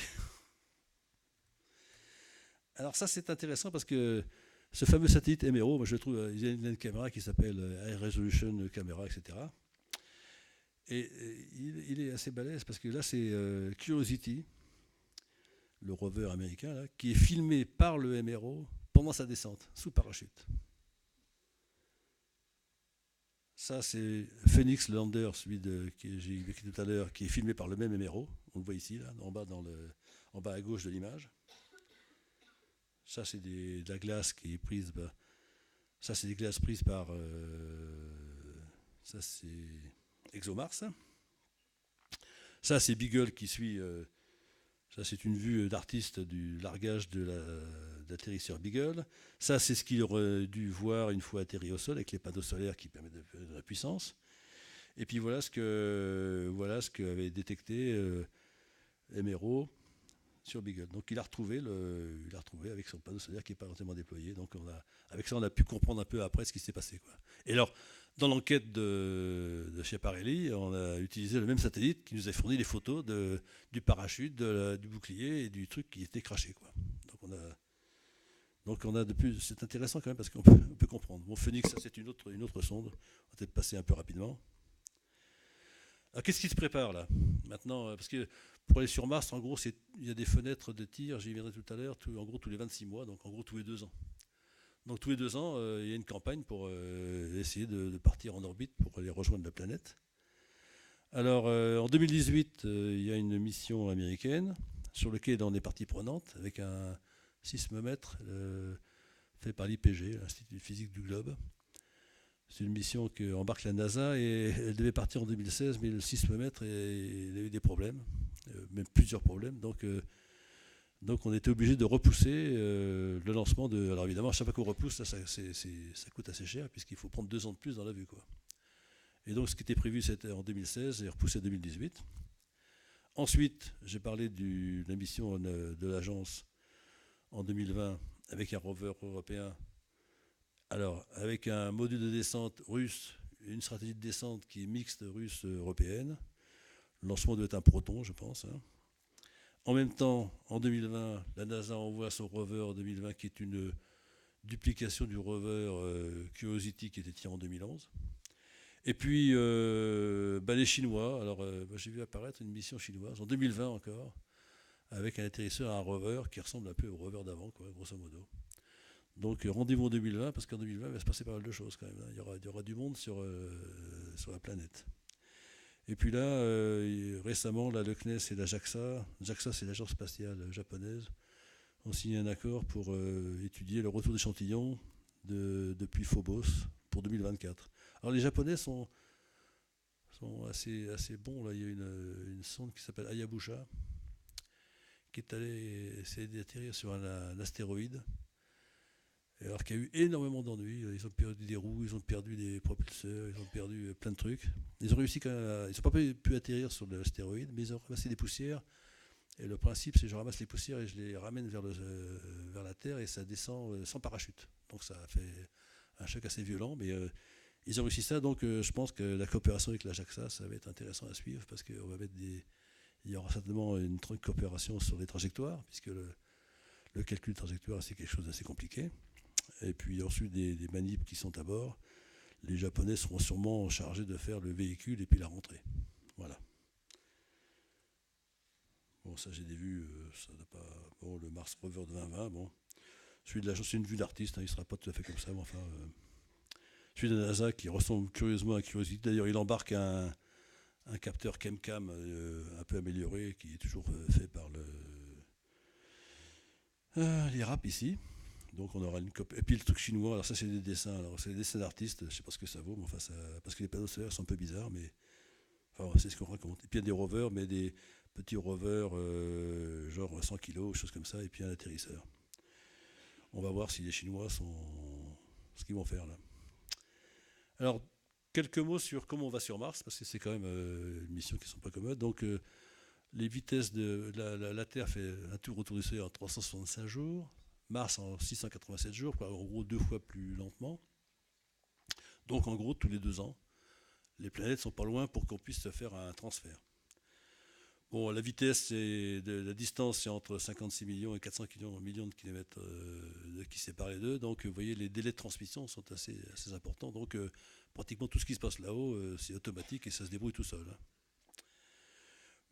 Alors ça, c'est intéressant parce que ce fameux satellite MRO, moi, je trouve, il y a une caméra qui s'appelle High Resolution Camera, etc. Et il est assez balèze parce que là, c'est Curiosity, le rover américain, là, qui est filmé par le MRO pendant sa descente, sous parachute. Ça, c'est Phoenix Lander, celui que j'ai écrit tout à l'heure, qui est filmé par le même MRO. On le voit ici, là, en bas à gauche de l'image. Ça, c'est de la glace qui est prise. Ça, c'est des glaces prises par. Ça, c'est ExoMars. Ça, c'est Beagle qui suit. Ça, c'est une vue d'artiste du largage de l'atterrisseur Beagle. Ça, c'est ce qu'il aurait dû voir une fois atterri au sol avec les panneaux solaires qui permettent de la puissance. Et puis voilà ce qu'avait détecté MRO sur Beagle. Donc il a retrouvé avec son panneau solaire qui n'est pas entièrement déployé. Donc avec ça, on a pu comprendre un peu après ce qui s'est passé, quoi. Et alors, dans l'enquête de Schiaparelli, on a utilisé le même satellite qui nous a fourni les photos du parachute, du bouclier et du truc qui était craché, quoi. Donc on a depuis, c'est intéressant quand même parce qu'on peut comprendre. Bon, Phoenix, ça c'est une autre sonde. On va peut-être passer un peu rapidement. Alors qu'est-ce qui se prépare là maintenant? Parce que pour aller sur Mars, en gros, il y a des fenêtres de tir, j'y viendrai tout à l'heure, en gros tous les 26 mois, donc en gros tous les 2 ans. Donc tous les 2 ans, il y a une campagne pour essayer de partir en orbite pour aller rejoindre la planète. Alors en 2018, il y a une mission américaine sur laquelle on est partie prenante avec un sismomètre fait par l'IPG, l'Institut de physique du globe. C'est une mission qu'embarque la NASA et elle devait partir en 2016, mais le sismomètre, il a eu des problèmes, même plusieurs problèmes. Donc on était obligé de repousser le lancement de. Alors évidemment, à chaque fois qu'on repousse, ça coûte assez cher puisqu'il faut prendre 2 ans de plus dans la vue, quoi. Et donc ce qui était prévu, c'était en 2016 et repoussé à 2018. Ensuite, j'ai parlé de la mission de l'agence en 2020 avec un rover européen. Alors, avec un module de descente russe, une stratégie de descente qui est mixte russe-européenne. Le lancement doit être un Proton, je pense. Hein. En même temps, en 2020, la NASA envoie son rover 2020 qui est une duplication du rover Curiosity qui était tiré en 2011. Et puis, les Chinois. Alors, j'ai vu apparaître une mission chinoise en 2020 encore, avec un atterrisseur à un rover qui ressemble un peu au rover d'avant, quoi, grosso modo. Donc rendez-vous en 2020, parce qu'en 2020, il va se passer pas mal de choses quand même. Hein. Il y aura du monde sur la planète. Et puis là, récemment, le CNES et la JAXA, c'est l'agence spatiale japonaise, ont signé un accord pour étudier le retour d'échantillons depuis Phobos pour 2024. Alors les Japonais sont assez bons. Là, il y a une sonde qui s'appelle Hayabusa, qui est allée essayer d'atterrir sur un astéroïde. Alors qu'il y a eu énormément d'ennuis, ils ont perdu des roues, ils ont perdu des propulseurs, ils ont perdu plein de trucs. Ils ont réussi quand même ils n'ont pas pu atterrir sur l'astéroïde, mais ils ont ramassé des poussières. Et le principe, c'est que je ramasse les poussières et je les ramène vers la Terre et ça descend sans parachute. Donc ça a fait un choc assez violent, mais ils ont réussi ça. Donc je pense que la coopération avec la JAXA, ça va être intéressant à suivre parce qu'il y aura certainement une coopération sur les trajectoires, puisque le calcul de trajectoire, c'est quelque chose d'assez compliqué. Et puis ensuite des manips qui sont à bord. Les Japonais seront sûrement chargés de faire le véhicule et puis la rentrée. Voilà. Bon, ça j'ai des vues, ça n'a pas. Bon, le Mars Rover de 2020, bon. Celui de l'agence, c'est une vue d'artiste, hein, il ne sera pas tout à fait comme ça, mais enfin. Celui de la NASA qui ressemble curieusement à Curiosity. D'ailleurs, il embarque un capteur ChemCam un peu amélioré qui est toujours fait par l'IRAP ici. Donc on aura une copie. Et puis le truc chinois, alors ça c'est des dessins. Alors c'est des dessins d'artistes, je sais pas ce que ça vaut, mais enfin parce que les panneaux solaires sont un peu bizarres, mais enfin c'est ce qu'on raconte. Et puis il y a des rovers, mais des petits rovers genre 100 kilos, choses comme ça, et puis un atterrisseur. On va voir si les Chinois sont ce qu'ils vont faire là. Alors quelques mots sur comment on va sur Mars, parce que c'est quand même une mission qui ne sont pas commodes. Donc les vitesses de la Terre fait un tour autour du Soleil en 365 jours. Mars en 687 jours, en gros 2 fois plus lentement. Donc en gros, tous les 2 ans, les planètes sont pas loin pour qu'on puisse se faire un transfert. Bon, la vitesse et la distance, c'est entre 56 millions et 400 millions de kilomètres qui séparent les deux. Donc, vous voyez, les délais de transmission sont assez importants. Donc, pratiquement tout ce qui se passe là-haut, c'est automatique et ça se débrouille tout seul. Hein.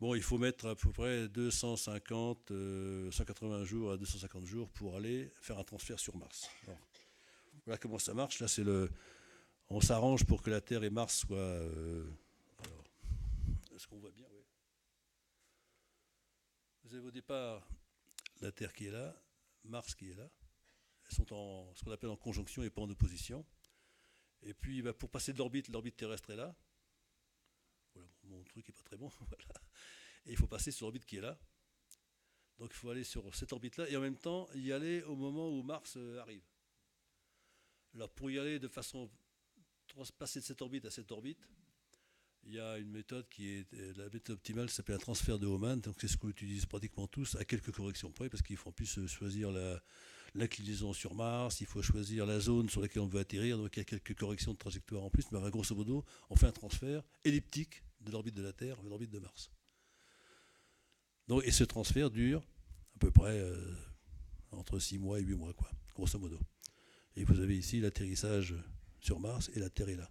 Bon, il faut mettre à peu près 180 jours à 250 jours pour aller faire un transfert sur Mars. Alors, voilà comment ça marche. Là, on s'arrange pour que la Terre et Mars soient... alors, est-ce qu'on voit bien? Oui. Vous avez au départ la Terre qui est là, Mars qui est là. Elles sont en ce qu'on appelle en conjonction et pas en opposition. Et puis pour passer de l'orbite terrestre est là. Voilà, mon truc n'est pas très bon. Voilà. Et il faut passer sur l'orbite qui est là. Donc il faut aller sur cette orbite-là et en même temps y aller au moment où Mars arrive. Alors pour y aller de façon passer de cette orbite à cette orbite, il y a une méthode qui est la méthode optimale qui s'appelle un transfert de Hohmann. Donc c'est ce qu'on utilise pratiquement tous, à quelques corrections près, parce qu'il faut en plus choisir l'inclinaison sur Mars, il faut choisir la zone sur laquelle on veut atterrir, donc il y a quelques corrections de trajectoire en plus, mais grosso modo, on fait un transfert elliptique de l'orbite de la Terre vers l'orbite de Mars. Donc, et ce transfert dure à peu près entre 6 mois et 8 mois, quoi, grosso modo. Et vous avez ici l'atterrissage sur Mars et la Terre est là.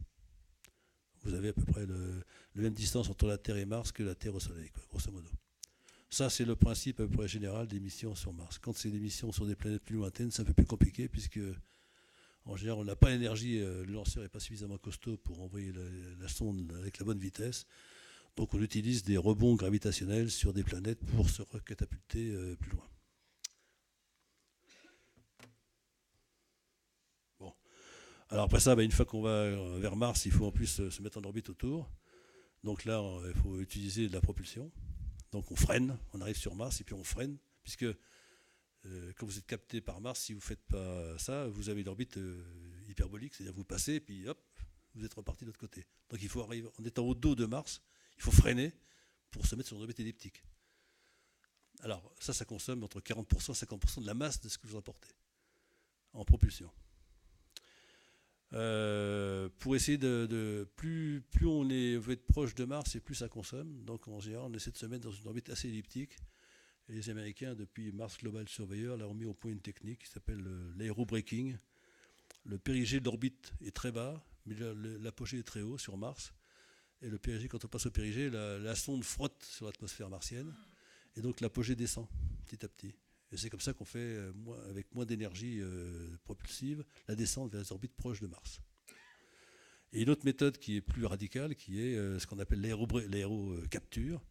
Vous avez à peu près la même distance entre la Terre et Mars que la Terre au Soleil, quoi, grosso modo. Ça, c'est le principe à peu près général des missions sur Mars. Quand c'est des missions sur des planètes plus lointaines, c'est un peu plus compliqué, puisque en général, on n'a pas l'énergie, le lanceur n'est pas suffisamment costaud pour envoyer la sonde avec la bonne vitesse. Donc on utilise des rebonds gravitationnels sur des planètes pour se recatapulter plus loin. Bon. Alors après ça, une fois qu'on va vers Mars, il faut en plus se mettre en orbite autour. Donc là, il faut utiliser de la propulsion. Donc on freine, on arrive sur Mars et puis on freine, puisque quand vous êtes capté par Mars, si vous ne faites pas ça, vous avez l'orbite hyperbolique, c'est-à-dire vous passez et puis hop, vous êtes reparti de l'autre côté. Donc il faut arriver, en étant au dos de Mars, il faut freiner pour se mettre sur une orbite elliptique. Alors ça consomme entre 40% et 50% de la masse de ce que vous emportez en propulsion. Pour essayer plus on veut être proche de Mars et plus ça consomme. Donc en général, on essaie de se mettre dans une orbite assez elliptique. Et les Américains, depuis Mars Global Surveyor, ont mis au point une technique qui s'appelle l'aérobraking. Le périgée de l'orbite est très bas, mais l'apogée est très haut sur Mars. Et le périgée, quand on passe au périgée, la sonde frotte sur l'atmosphère martienne. Et donc l'apogée descend petit à petit. Et c'est comme ça qu'on fait, avec moins d'énergie propulsive, la descente vers les orbites proches de Mars. Et une autre méthode qui est plus radicale, qui est ce qu'on appelle l'aérocapture.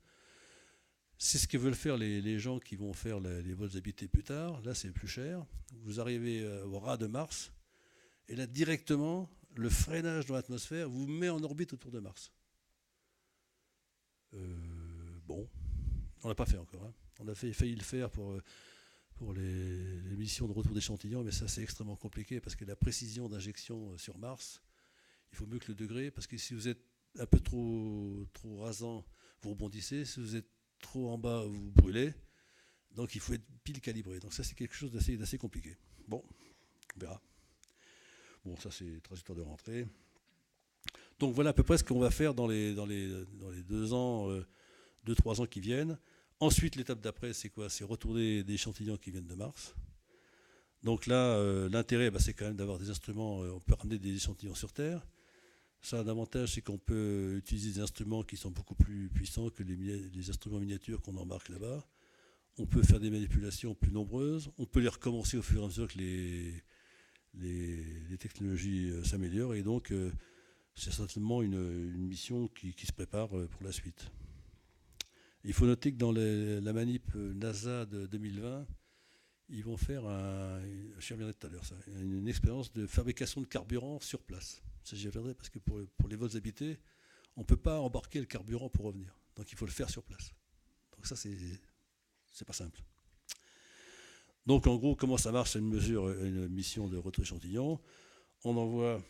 C'est ce que veulent faire les gens qui vont faire les vols habités plus tard. Là, c'est plus cher. Vous arrivez au ras de Mars, et là, directement, le freinage dans l'atmosphère vous met en orbite autour de Mars. Bon, on l'a pas fait encore. Hein. On a failli le faire pour les missions de retour d'échantillons, mais ça, c'est extrêmement compliqué, parce que la précision d'injection sur Mars, il faut mieux que le degré, parce que si vous êtes un peu trop rasant, vous rebondissez. Si vous êtes trop en bas, vous brûlez. Donc il faut être pile calibré. Donc ça, c'est quelque chose d'assez compliqué. Bon, on verra. Bon, ça, c'est trajectoire de rentrée. Donc voilà à peu près ce qu'on va faire dans les 2 ans, 2-3 ans qui viennent. Ensuite, l'étape d'après, c'est quoi? C'est retourner des échantillons qui viennent de Mars. Donc là, l'intérêt, c'est quand même d'avoir des instruments. On peut ramener des échantillons sur Terre. Ça a un avantage, c'est qu'on peut utiliser des instruments qui sont beaucoup plus puissants que les instruments miniatures qu'on embarque là-bas. On peut faire des manipulations plus nombreuses. On peut les recommencer au fur et à mesure que les technologies s'améliorent. Et donc, c'est certainement une mission qui se prépare pour la suite. Il faut noter que dans la manip NASA de 2020, ils vont faire, je reviendrai tout à l'heure, une expérience de fabrication de carburant sur place. Ça, j'y reviendrai parce que pour les vols habités, on ne peut pas embarquer le carburant pour revenir. Donc il faut le faire sur place. Donc ça, c'est pas simple. Donc en gros, comment ça marche? C'est une mission de retour échantillon. On envoie.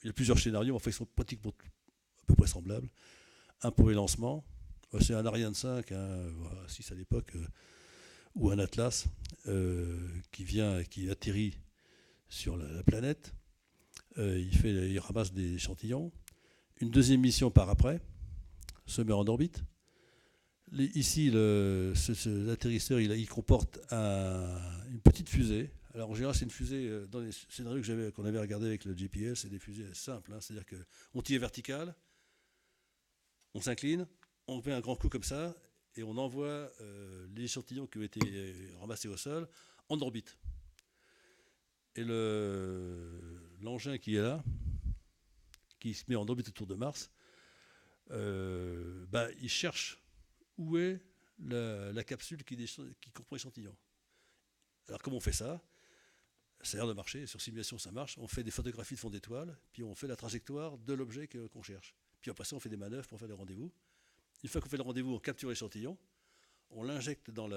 Il y a plusieurs scénarios, enfin ils sont pratiquement à peu près semblables. Un pour les lancements. C'est un Ariane 5, un 6 à l'époque, ou un Atlas, qui atterrit sur la planète. Il ramasse des échantillons. Une deuxième mission part après, se met en orbite. Ici, l'atterrisseur, il comporte une petite fusée. Alors en général, c'est une fusée, dans les scénarios qu'on avait regardé avec le GPS, c'est des fusées simples, hein. C'est-à-dire qu'on tire vertical, on s'incline, on fait un grand coup comme ça, et on envoie les échantillons qui ont été ramassés au sol en orbite. Et l'engin qui est là, qui se met en orbite autour de Mars, il cherche où est la capsule qui comprend l'échantillon. Alors comment on fait ça? Ça a l'air de marcher, sur simulation ça marche, on fait des photographies de fond d'étoile, puis on fait la trajectoire de l'objet qu'on cherche. Puis après ça, on fait des manœuvres pour faire des rendez-vous. Une fois qu'on fait le rendez-vous, on capture l'échantillon, on l'injecte dans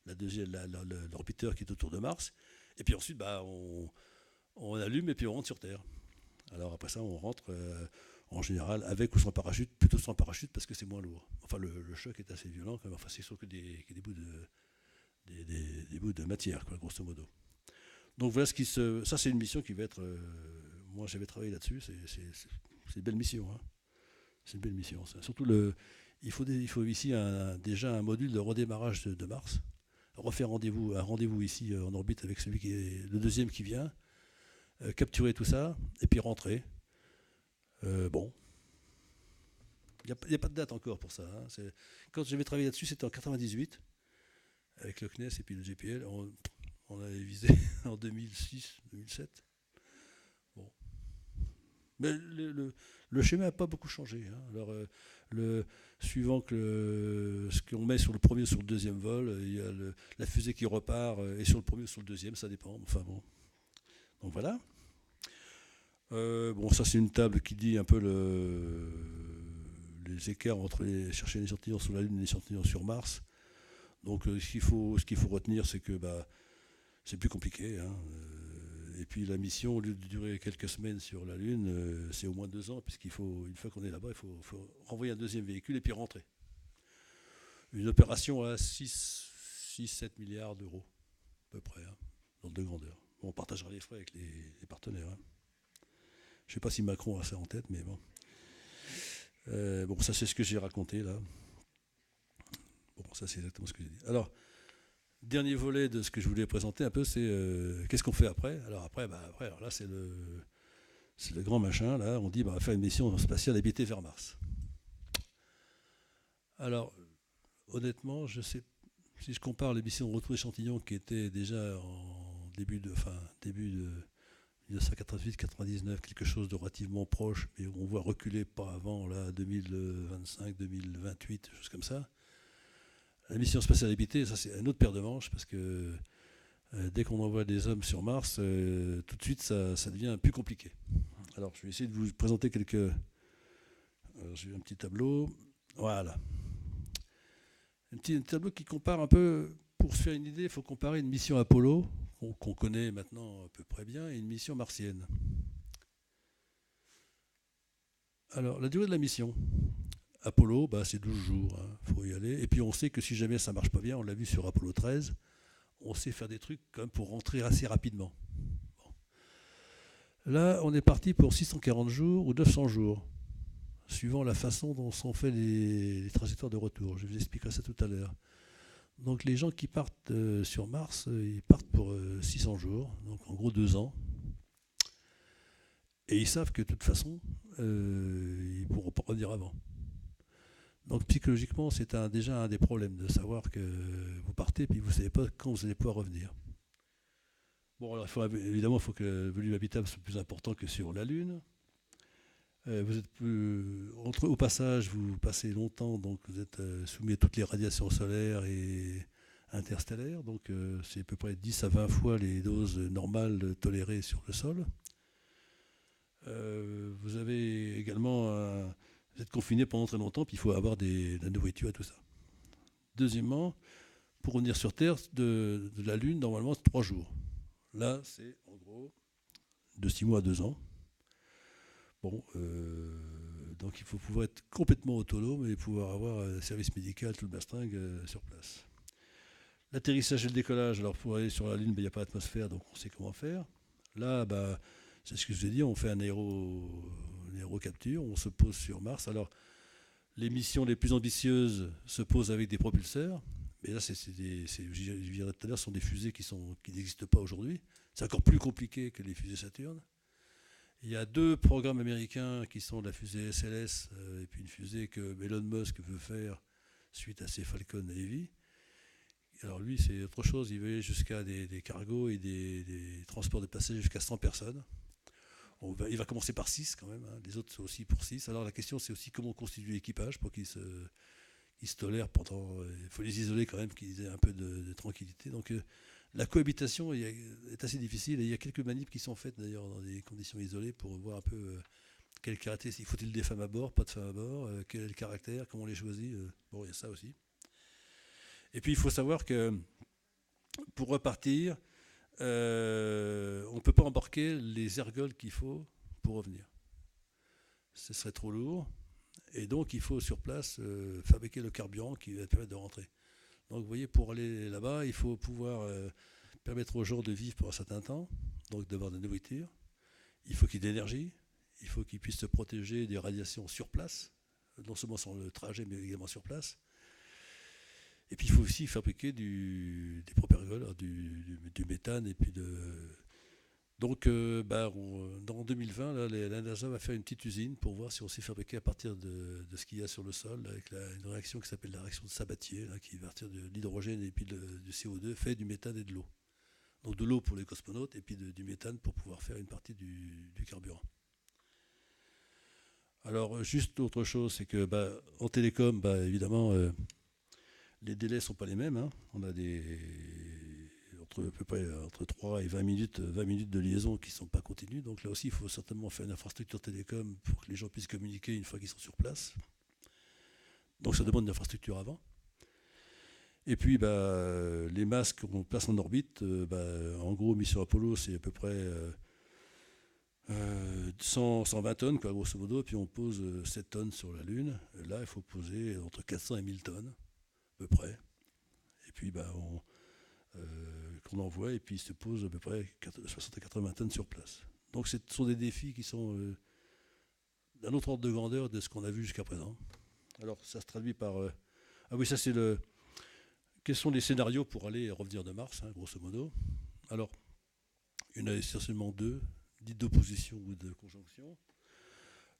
l'orbiteur qui est autour de Mars, et puis ensuite on allume et puis on rentre sur Terre. Alors après ça, on rentre en général avec ou sans parachute, plutôt sans parachute parce que c'est moins lourd. Enfin, le choc est assez violent quand même. Enfin, c'est sûr que des bouts de matière, quoi, grosso modo. Donc voilà ça, c'est une mission qui va être. Moi, j'avais travaillé là-dessus. C'est une belle mission. Hein. C'est une belle mission. Ça. Surtout il faut ici déjà un module de redémarrage de Mars. Refaire un rendez-vous ici en orbite avec celui qui est le deuxième qui vient. Capturer tout ça et puis rentrer. Bon. Il n'y a pas de date encore pour ça. Hein. Quand j'avais travaillé là-dessus, c'était en 98 avec le CNES et puis le JPL. On avait visé en 2006, 2007. Bon. Mais le schéma n'a pas beaucoup changé. Hein. Alors, suivant ce qu'on met sur le premier ou sur le deuxième vol, il y a la fusée qui repart et sur le premier ou sur le deuxième, ça dépend. Enfin bon. Donc voilà. Ça c'est une table qui dit un peu les écarts entre chercher un échantillon sur la Lune et un échantillon sur Mars. Donc ce qu'il faut retenir, c'est que c'est plus compliqué. Hein. Et puis la mission, au lieu de durer quelques semaines sur la Lune, c'est au moins 2 ans, puisqu'il faut, une fois qu'on est là-bas, il faut renvoyer un deuxième véhicule et puis rentrer. Une opération à 6-7 milliards d'euros, à peu près, hein, dans de grandeur. On partagera les frais avec les partenaires. Hein. Je ne sais pas si Macron a ça en tête, mais bon. Ça c'est ce que j'ai raconté là. Bon, ça c'est exactement ce que j'ai dit. Alors, dernier volet de ce que je voulais présenter un peu, c'est qu'est-ce qu'on fait après. Alors après, alors là c'est le grand machin. Là, on dit on va faire une mission spatiale habitée vers Mars. Alors, honnêtement, je sais, si je compare les missions de retour échantillon qui étaient déjà en début de 1998-99, quelque chose de relativement proche, mais on voit reculer pas avant là 2025, 2028, choses comme ça. La mission spatiale habitée, ça c'est une autre paire de manches parce que dès qu'on envoie des hommes sur Mars, tout de suite ça devient plus compliqué. Alors je vais essayer de vous présenter quelques. J'ai un petit tableau. Voilà. Un petit tableau qui compare un peu. Pour se faire une idée, il faut comparer une mission Apollo, qu'on connaît maintenant à peu près bien, et une mission martienne. Alors, la durée de la mission. Apollo, c'est 12 jours, il faut y aller. Et puis on sait que si jamais ça ne marche pas bien, on l'a vu sur Apollo 13, on sait faire des trucs quand même pour rentrer assez rapidement. Bon. Là, on est parti pour 640 jours ou 900 jours, suivant la façon dont sont faits les trajectoires de retour. Je vous expliquerai ça tout à l'heure. Donc les gens qui partent sur Mars, ils partent pour 600 jours, donc en gros 2 ans. Et ils savent que de toute façon, ils ne pourront pas revenir avant. Donc psychologiquement, c'est déjà un des problèmes de savoir que vous partez et puis vous ne savez pas quand vous allez pouvoir revenir. Bon, alors évidemment, il faut que le volume habitable soit plus important que sur la Lune. Vous êtes au passage, vous passez longtemps, donc vous êtes soumis à toutes les radiations solaires et interstellaires. Donc c'est à peu près 10 à 20 fois les doses normales tolérées sur le sol. Vous avez également vous êtes confiné pendant très longtemps, puis il faut avoir de la nourriture et tout ça. Deuxièmement, pour revenir sur Terre, de la Lune, normalement, c'est 3 jours. Là, c'est en gros de 6 mois à 2 ans. Bon, donc il faut pouvoir être complètement autonome et pouvoir avoir un service médical, tout le bastringue sur place. L'atterrissage et le décollage, alors pour aller sur la Lune, il n'y a pas d'atmosphère, donc on sait comment faire. Là, c'est ce que je vous ai dit, on fait un aérocapture, on se pose sur Mars. Alors, Les missions les plus ambitieuses se posent avec des propulseurs. Mais là, je dirais tout à l'heure, ce sont des fusées qui n'existent pas aujourd'hui. C'est encore plus compliqué que les fusées Saturne. Il y a 2 programmes américains qui sont la fusée SLS et puis une fusée que Elon Musk veut faire suite à ses Falcon Heavy. Alors lui, c'est autre chose. Il veut aller jusqu'à des cargos et des transports de passagers jusqu'à 100 personnes. Il va commencer par 6 quand même. Hein. Les autres sont aussi pour 6. Alors la question, c'est aussi comment constituer l'équipage pour qu'ils se tolèrent pendant... Il faut les isoler quand même, qu'ils aient un peu de tranquillité. Donc la cohabitation est assez difficile. Et il y a quelques manips qui sont faites d'ailleurs dans des conditions isolées pour voir un peu quelles caractéristiques. Faut-il des femmes à bord, pas de femmes à bord, quel est le caractère, comment on les choisit. Bon, il y a ça aussi. Et puis il faut savoir que pour repartir, on ne peut pas embarquer les ergols qu'il faut pour revenir. Ce serait trop lourd. Et donc il faut sur place fabriquer le carburant qui va permettre de rentrer. Donc vous voyez, pour aller là-bas, il faut pouvoir permettre aux gens de vivre pour un certain temps, donc d'avoir de la nourriture. Il faut qu'il y ait de l'énergie, il faut qu'ils puissent se protéger des radiations sur place, non seulement sur le trajet, mais également sur place. Et puis il faut aussi fabriquer des propergols, du méthane et puis Donc dans 2020, là, la NASA va faire une petite usine pour voir si on sait fabriquer à partir de ce qu'il y a sur le sol, avec une réaction qui s'appelle la réaction de Sabatier, là, qui à partir de l'hydrogène et puis du CO2 fait du méthane et de l'eau. Donc de l'eau pour les cosmonautes et puis du méthane pour pouvoir faire une partie du carburant. Alors juste autre chose, c'est que en télécom, évidemment, les délais ne sont pas les mêmes. Hein. On a à peu près entre 3 et 20 minutes de liaison qui ne sont pas continues. Donc là aussi, il faut certainement faire une infrastructure télécom pour que les gens puissent communiquer une fois qu'ils sont sur place. Donc ça demande une infrastructure avant. Et puis les masques qu'on place en orbite, en gros, mission Apollo, c'est à peu près 120 tonnes, quoi, grosso modo, et puis on pose 7 tonnes sur la Lune. Là, il faut poser entre 400 et 1000 tonnes, à peu près. Et puis qu'on envoie, et puis il se pose à peu près 60 à 80 tonnes sur place. Donc ce sont des défis qui sont d'un autre ordre de grandeur de ce qu'on a vu jusqu'à présent. Alors ça se traduit par... Ah oui, ça c'est le... Quels sont les scénarios pour aller et revenir de Mars, hein, grosso modo. Alors, il y en a essentiellement 2, dites d'opposition ou de conjonction.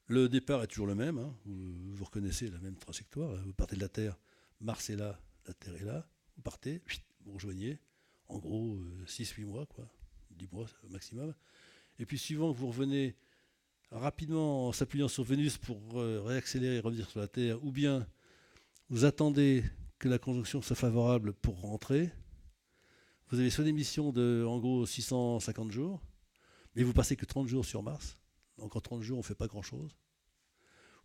Le départ est toujours le même, hein. Vous reconnaissez la même trajectoire. Vous partez de la Terre, Mars est là, la Terre est là. Vous partez, vous rejoignez, en gros 6-8 mois, quoi, 10 mois maximum. Et puis suivant que vous revenez rapidement en s'appuyant sur Vénus pour réaccélérer et revenir sur la Terre, ou bien vous attendez que la conjonction soit favorable pour rentrer, vous avez soit des missions de en gros 650 jours, mais vous passez que 30 jours sur Mars, donc en 30 jours on ne fait pas grand chose,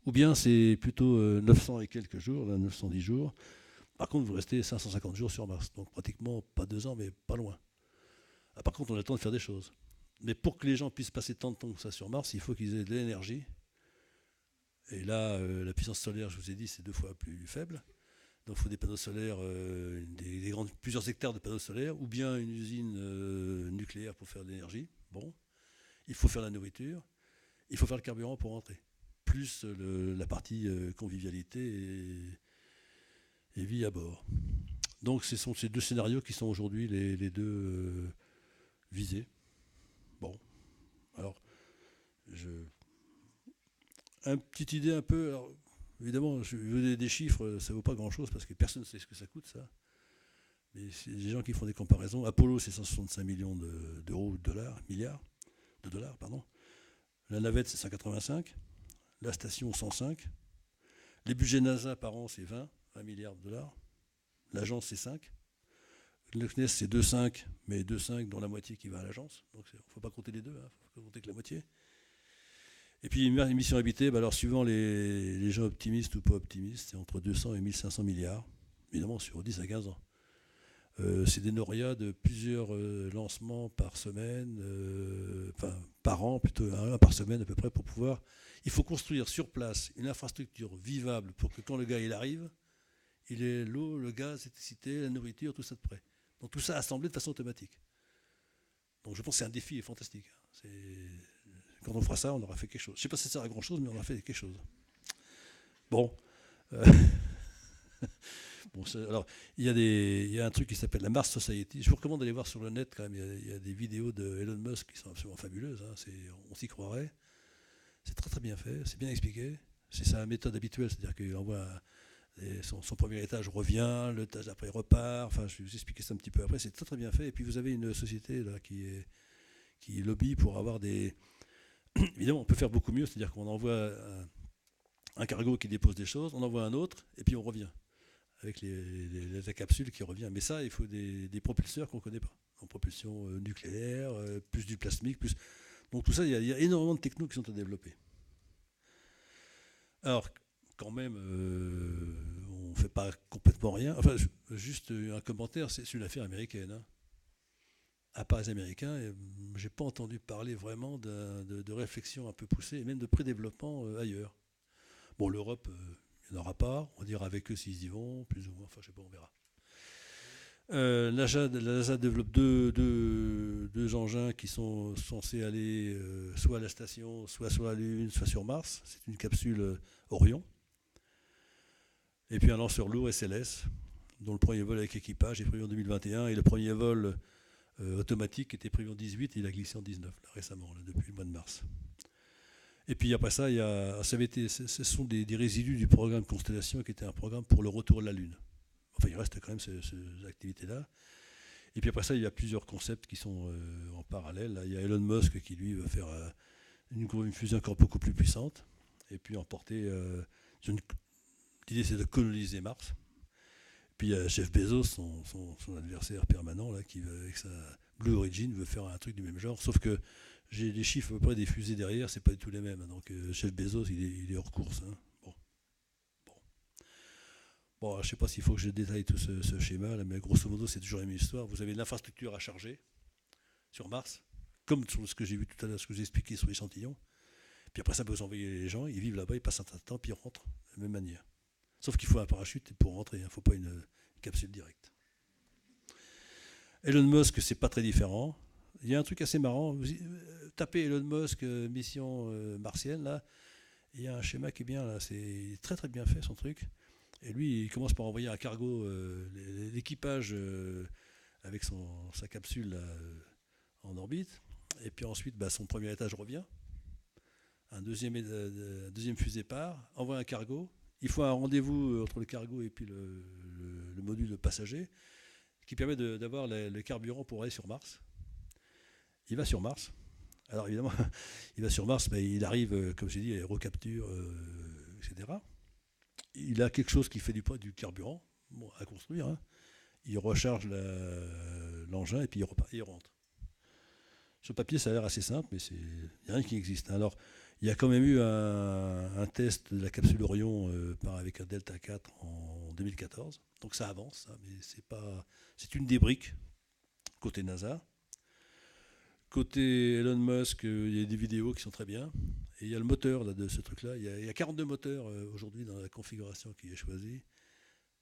ou bien c'est plutôt 900 et quelques jours, là, 910 jours. Par contre, vous restez 550 jours sur Mars, donc pratiquement pas 2 ans, mais pas loin. Par contre, on a le temps de faire des choses. Mais pour que les gens puissent passer tant de temps que ça sur Mars, il faut qu'ils aient de l'énergie. Et là, la puissance solaire, je vous ai dit, c'est 2 fois plus faible. Donc il faut des panneaux solaires, plusieurs hectares de panneaux solaires, ou bien une usine nucléaire pour faire de l'énergie. Bon, il faut faire la nourriture, il faut faire le carburant pour rentrer. Plus la partie convivialité et vie à bord. Donc ce sont ces 2 scénarios qui sont aujourd'hui les 2 visés. Bon, alors, une petite idée un peu... Alors, évidemment, je veux donner des chiffres, ça ne vaut pas grand-chose parce que personne ne sait ce que ça coûte, ça. Mais c'est des gens qui font des comparaisons. Apollo, c'est 165 millions d'euros ou de dollars, pardon. La navette, c'est 185. La station, 105. Les budgets NASA par an, c'est 20 milliards de dollars. L'agence, c'est 5. Le CNES, c'est 2,5, mais 2,5 dont la moitié qui va à l'agence. Donc il ne faut pas compter les 2, il faut compter que la moitié. Et puis une mission habitée, alors suivant les gens optimistes ou pas optimistes, c'est entre 200 et 1500 milliards, évidemment sur 10 à 15 ans. C'est des Noria de plusieurs lancements par semaine, par an, plutôt un par semaine à peu près, pour pouvoir... Il faut construire sur place une infrastructure vivable pour que quand le gars il arrive, il ait l'eau, le gaz, l'électricité, la nourriture, tout ça de près. Donc tout ça assemblé de façon automatique. Donc je pense que c'est un défi fantastique. Quand on fera ça, on aura fait quelque chose. Je ne sais pas si ça sert à grand chose, mais on aura fait quelque chose. Bon, Euh, bon, alors, il y a un truc qui s'appelle la Mars Society. Je vous recommande d'aller voir sur le net quand même. Il y a des vidéos de Elon Musk qui sont absolument fabuleuses. Hein. On s'y croirait. C'est très très bien fait. C'est bien expliqué. C'est sa méthode habituelle, c'est-à-dire qu'il envoie son premier étage revient, l'étage d'après repart. Enfin, je vais vous expliquer ça un petit peu après. C'est très très bien fait. Et puis vous avez une société là qui lobby pour avoir des. Évidemment, on peut faire beaucoup mieux, c'est-à-dire qu'on envoie un cargo qui dépose des choses, on envoie un autre, et puis on revient avec la capsule qui revient. Mais ça, il faut des propulseurs qu'on ne connaît pas. En propulsion nucléaire, plus du plasmique, plus. Donc tout ça, il y a énormément de technos qui sont à développer. Alors, quand même, on ne fait pas complètement rien. Enfin, juste un commentaire, c'est une affaire américaine. Hein. À part les Américains, je n'ai pas entendu parler vraiment de réflexion un peu poussée, et même de pré-développement ailleurs. Bon, l'Europe, il n'y en aura pas. On dira avec eux s'ils y vont, plus ou moins. Enfin, je ne sais pas, on verra. La NASA développe deux engins qui sont censés aller soit à la station, soit sur la Lune, soit sur Mars. C'est une capsule Orion. Et puis un lanceur lourd SLS, dont le premier vol avec équipage est prévu en 2021. Et le premier vol automatique était prévu en 2018 et il a glissé en 2019, là, récemment, là, depuis le mois de mars. Et puis après ça, ce sont des résidus du programme Constellation qui était un programme pour le retour de la Lune. Enfin, il reste quand même ces activités-là. Et puis après ça, il y a plusieurs concepts qui sont en parallèle. Là, il y a Elon Musk qui, lui, va faire une fusée encore beaucoup plus puissante. Et puis emporter... l'idée, c'est de coloniser Mars. Puis il y a Jeff Bezos, son adversaire permanent, là, qui, avec sa Blue Origin, veut faire un truc du même genre. Sauf que j'ai les chiffres à peu près des fusées derrière, c'est pas du tout les mêmes. Donc Jeff Bezos, il est hors course. Hein. Bon, je ne sais pas s'il faut que je détaille tout ce schéma, là, mais grosso modo, c'est toujours la même histoire. Vous avez l'infrastructure à charger sur Mars, comme sur ce que j'ai vu tout à l'heure, ce que j'ai expliqué sur l'échantillon. Puis après ça, vous envoyez les gens, ils vivent là-bas, ils passent un tas de temps, puis ils rentrent de la même manière. Sauf qu'il faut un parachute pour rentrer, il ne faut pas une capsule directe. Elon Musk, c'est pas très différent. Il y a un truc assez marrant. Vous tapez Elon Musk, mission martienne, là. Il y a un schéma qui est bien, là. C'est très très bien fait, son truc. Et lui, il commence par envoyer un cargo, l'équipage avec sa capsule là, en orbite. Et puis ensuite, son premier étage revient. Un deuxième fusée part, envoie un cargo. Il faut un rendez-vous entre le cargo et puis le module de passager, qui permet d'avoir le carburant pour aller sur Mars. Il va sur Mars. Alors évidemment, il va sur Mars, il arrive, comme j'ai dit, à recapture, etc. Il a quelque chose qui fait du carburant à construire. Hein. Il recharge l'engin et puis il rentre. Sur le papier, ça a l'air assez simple, mais il n'y a rien qui existe. Alors, il y a quand même eu un test de la capsule Orion avec un Delta 4 en 2014. Donc ça avance, hein, mais c'est une des briques côté NASA. Côté Elon Musk, il y a des vidéos qui sont très bien. Et il y a le moteur là, de ce truc-là. Il y a 42 moteurs aujourd'hui dans la configuration qui est choisie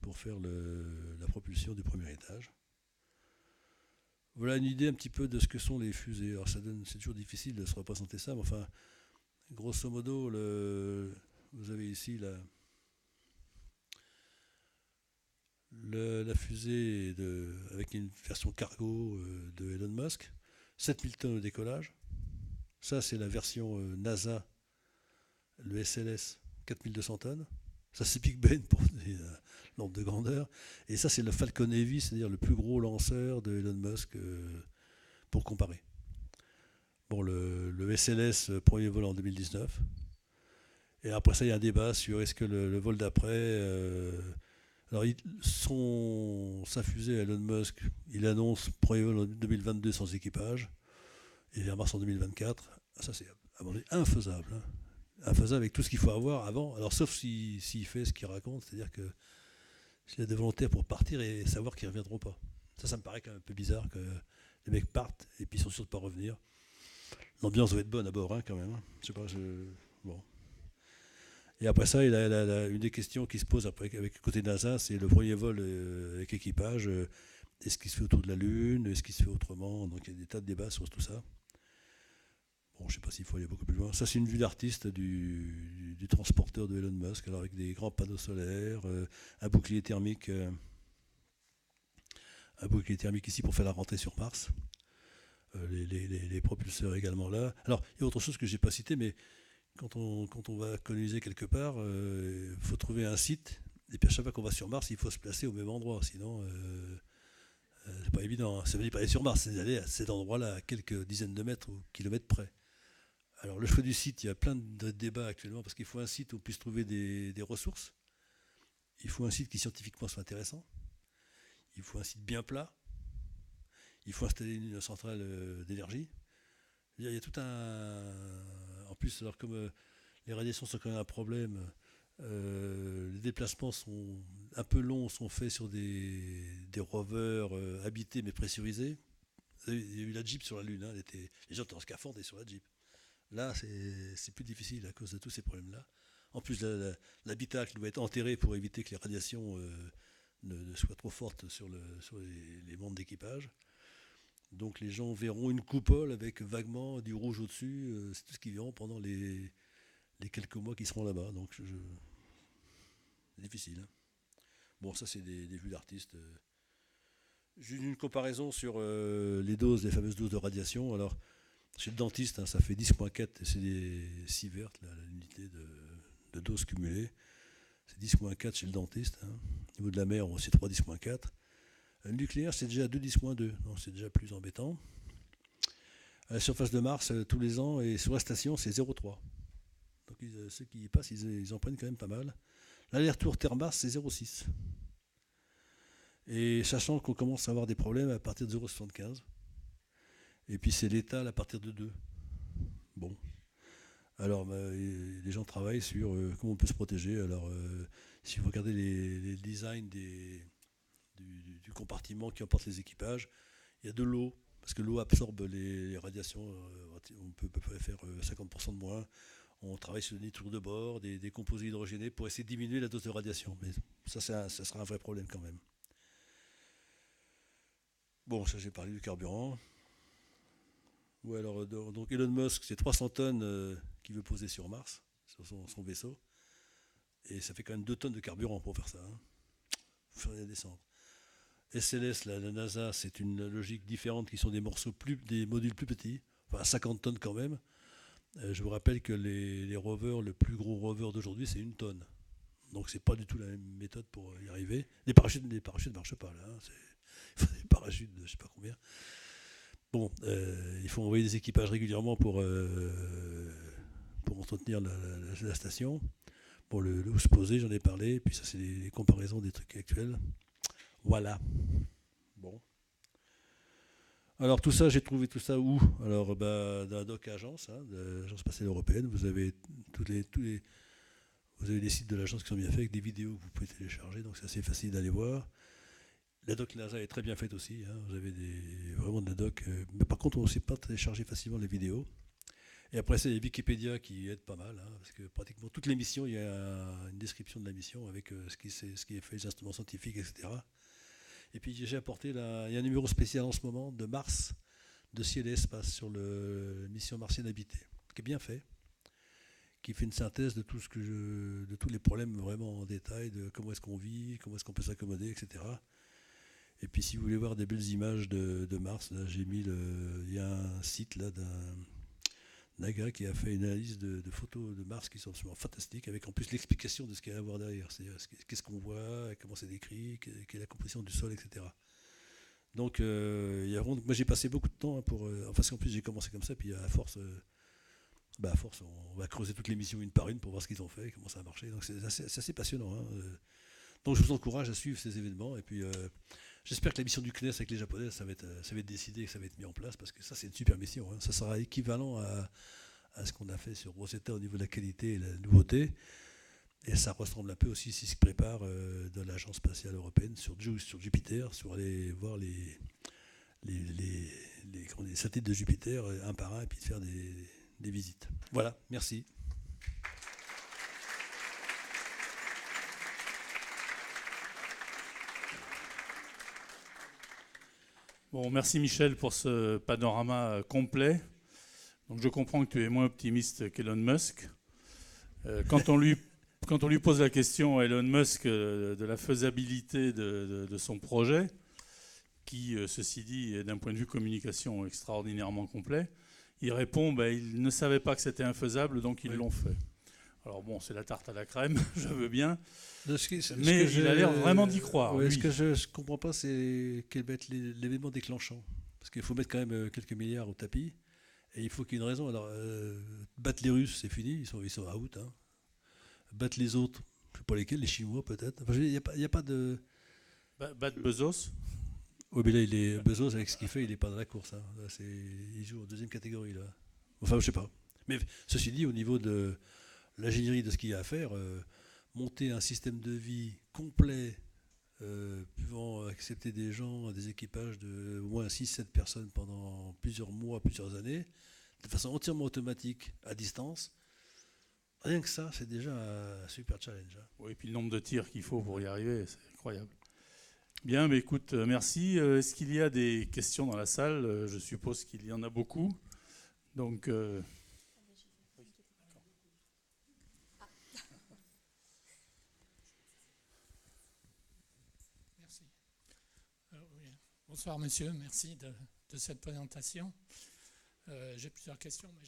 pour faire la propulsion du premier étage. Voilà une idée un petit peu de ce que sont les fusées. Alors c'est toujours difficile de se représenter ça, mais enfin, grosso modo, vous avez ici la fusée avec une version cargo de Elon Musk, 7000 tonnes au décollage. Ça, c'est la version NASA, le SLS, 4200 tonnes. Ça, c'est Big Ben pour l'ordre de grandeur. Et ça, c'est le Falcon Heavy, c'est-à-dire le plus gros lanceur de Elon Musk, pour comparer. Bon, le SLS, premier vol en 2019. Et après ça, il y a un débat sur est-ce que le vol d'après... alors, sa fusée, Elon Musk, il annonce premier vol en 2022 sans équipage. Et vers mars en 2024. Ça, c'est à mon avis infaisable. Hein. Infaisable avec tout ce qu'il faut avoir avant. Alors, sauf s'il fait ce qu'il raconte, c'est-à-dire qu'il a des volontaires pour partir et savoir qu'ils ne reviendront pas. Ça me paraît quand même un peu bizarre que les mecs partent et puis ils sont sûrs de ne pas revenir. L'ambiance doit être bonne à bord, hein, quand même. Hein. Je sais pas, bon. Et après ça, une des questions qui se pose avec le côté NASA, c'est le premier vol avec équipage. Est-ce qu'il se fait autour de la Lune? Est-ce qu'il se fait autrement? Donc il y a des tas de débats sur tout ça. Bon, je ne sais pas s'il faut aller beaucoup plus loin. Ça, c'est une vue d'artiste du transporteur de Elon Musk, alors avec des grands panneaux solaires, un bouclier thermique. Un bouclier thermique ici pour faire la rentrée sur Mars. Les propulseurs également là. Alors, il y a autre chose que je n'ai pas cité, mais quand on va coloniser quelque part, il faut trouver un site. Et puis à chaque fois qu'on va sur Mars, il faut se placer au même endroit. Sinon, c'est pas évident. Hein. Ça veut dire pas aller sur Mars, c'est d'aller à cet endroit-là, à quelques dizaines de mètres ou kilomètres près. Alors, le choix du site, il y a plein de débats actuellement parce qu'il faut un site où on puisse trouver des ressources. Il faut un site qui scientifiquement soit intéressant. Il faut un site bien plat. Il faut installer une centrale d'énergie. Il y a tout un... En plus, alors comme les radiations sont quand même un problème, les déplacements sont un peu longs, sont faits sur des rovers habités mais pressurisés. Il y a eu la Jeep sur la Lune, hein, les gens étaient en scaphandre et sur la Jeep. Là, c'est plus difficile à cause de tous ces problèmes-là. En plus, l'habitacle doit être enterré pour éviter que les radiations ne soient trop fortes sur les membres d'équipage. Donc les gens verront une coupole avec vaguement du rouge au-dessus. C'est tout ce qu'ils verront pendant les quelques mois qui seront là-bas. Donc c'est difficile. Hein. Bon, ça c'est des vues d'artistes. J'ai une comparaison sur les doses, les fameuses doses de radiation. Alors, chez le dentiste, hein, ça fait 10,4, c'est des sieverts, l'unité de dose cumulée. C'est 10,4 chez le dentiste. Hein. Au niveau de la mer, c'est 3 10,4. Le nucléaire, c'est déjà 2 10,2. Donc c'est déjà plus embêtant. À la surface de Mars, tous les ans, et sur la station, c'est 0,3. Donc ceux qui y passent, ils en prennent quand même pas mal. L'aller-retour Terre-Mars, c'est 0,6. Et sachant qu'on commence à avoir des problèmes à partir de 0,75. Et puis c'est l'étal à partir de 2. Bon. Alors les gens travaillent sur comment on peut se protéger. Alors si vous regardez les designs du compartiment qui emporte les équipages, il y a de l'eau, parce que l'eau absorbe les radiations. On peut faire 50% de moins. On travaille sur des nitrures de bord, des composés hydrogénés pour essayer de diminuer la dose de radiation. Mais ça sera un vrai problème quand même. Bon, ça j'ai parlé du carburant. Ouais, alors, donc Elon Musk, c'est 300 tonnes qu'il veut poser sur Mars, sur son vaisseau. Et ça fait quand même 2 tonnes de carburant pour faire ça. Hein. Il faut rien descendre. SLS, la NASA, c'est une logique différente qui sont des modules plus petits, enfin 50 tonnes quand même. Je vous rappelle que les rovers, le plus gros rover d'aujourd'hui, c'est 1 tonne. Donc c'est pas du tout la même méthode pour y arriver. Les parachutes ne marchent pas là. Hein. Il faut des parachutes de je sais pas combien. Bon, il faut envoyer des équipages régulièrement pour entretenir la station. Bon, où se poser, j'en ai parlé. Puis ça, c'est les comparaisons des trucs actuels. Voilà. Bon. Alors tout ça, j'ai trouvé tout ça où? Alors dans la doc agence, hein, de l'agence spatiale européenne, vous avez vous avez des sites de l'agence qui sont bien faits avec des vidéos que vous pouvez télécharger, donc c'est assez facile d'aller voir. La doc NASA est très bien faite aussi, hein, vous avez vraiment de la doc, mais par contre on ne sait pas télécharger facilement les vidéos. Et après c'est les Wikipédia qui aident pas mal, hein, parce que pratiquement toutes les missions, il y a une description de la mission avec ce qui est fait, les instruments scientifiques, etc. Et puis j'ai apporté, il y a un numéro spécial en ce moment de Mars, de ciel et espace, sur la mission martienne habitée, qui est bien fait, qui fait une synthèse de de tous les problèmes vraiment en détail, de comment est-ce qu'on vit, comment est-ce qu'on peut s'accommoder, etc. Et puis si vous voulez voir des belles images de Mars, là, j'ai mis il y a un site là d'un gars qui a fait une analyse de photos de Mars qui sont absolument fantastiques, avec en plus l'explication de ce qu'il y a à voir derrière. C'est-à-dire qu'est-ce qu'on voit, comment c'est décrit, quelle est la composition du sol, etc. Donc, moi j'ai passé beaucoup de temps hein, parce qu'en plus j'ai commencé comme ça, puis à force, on va creuser toutes les missions une par une pour voir ce qu'ils ont fait, comment ça a marché. Donc c'est assez passionnant. Hein. Donc je vous encourage à suivre ces événements, et puis j'espère que la mission du CNES avec les Japonais, ça va être décidé, ça va être mis en place, parce que ça c'est une super mission. Hein. Ça sera équivalent à ce qu'on a fait sur Rosetta au niveau de la qualité et la nouveauté. Et ça ressemble un peu aussi à ce qui se prépare de l'Agence spatiale européenne sur Jupiter, sur aller voir les satellites de Jupiter un par un, et puis de faire des visites. Voilà, merci. Bon, merci Michel pour ce panorama complet. Donc je comprends que tu es moins optimiste qu'Elon Musk. Quand on lui pose la question à Elon Musk de la faisabilité de son projet, qui, ceci dit, est d'un point de vue communication extraordinairement complet, il répond ils ne savaient pas que c'était infaisable, donc ils l'ont fait. Alors bon, c'est la tarte à la crème, je veux bien, mais il a l'air vraiment d'y croire. Ce que je ne comprends pas, c'est quel va être l'événement déclenchant. Parce qu'il faut mettre quand même quelques milliards au tapis, et il faut qu'il y ait une raison. Alors, battre les Russes, c'est fini, ils sont out. Hein. Battre les autres, je ne sais pas lesquels, les Chinois peut-être. Enfin, il n'y a pas de... Battre Bezos. Oui, mais là, Bezos, avec ce qu'il fait, il n'est pas dans la course. Hein. Là, il joue en deuxième catégorie. Là. Enfin, je sais pas. Mais ceci dit, au niveau de l'ingénierie de ce qu'il y a à faire, monter un système de vie complet, pouvant accepter des gens, des équipages de au moins 6-7 personnes pendant plusieurs mois, plusieurs années, de façon entièrement automatique, à distance, rien que ça, c'est déjà un super challenge. Hein. Oui, et puis le nombre de tirs qu'il faut pour y arriver, c'est incroyable. Bien, mais écoute, merci. Est-ce qu'il y a des questions dans la salle? Je suppose qu'il y en a beaucoup. Donc, merci. Oui. Bonsoir monsieur, merci de cette présentation. J'ai plusieurs questions, mais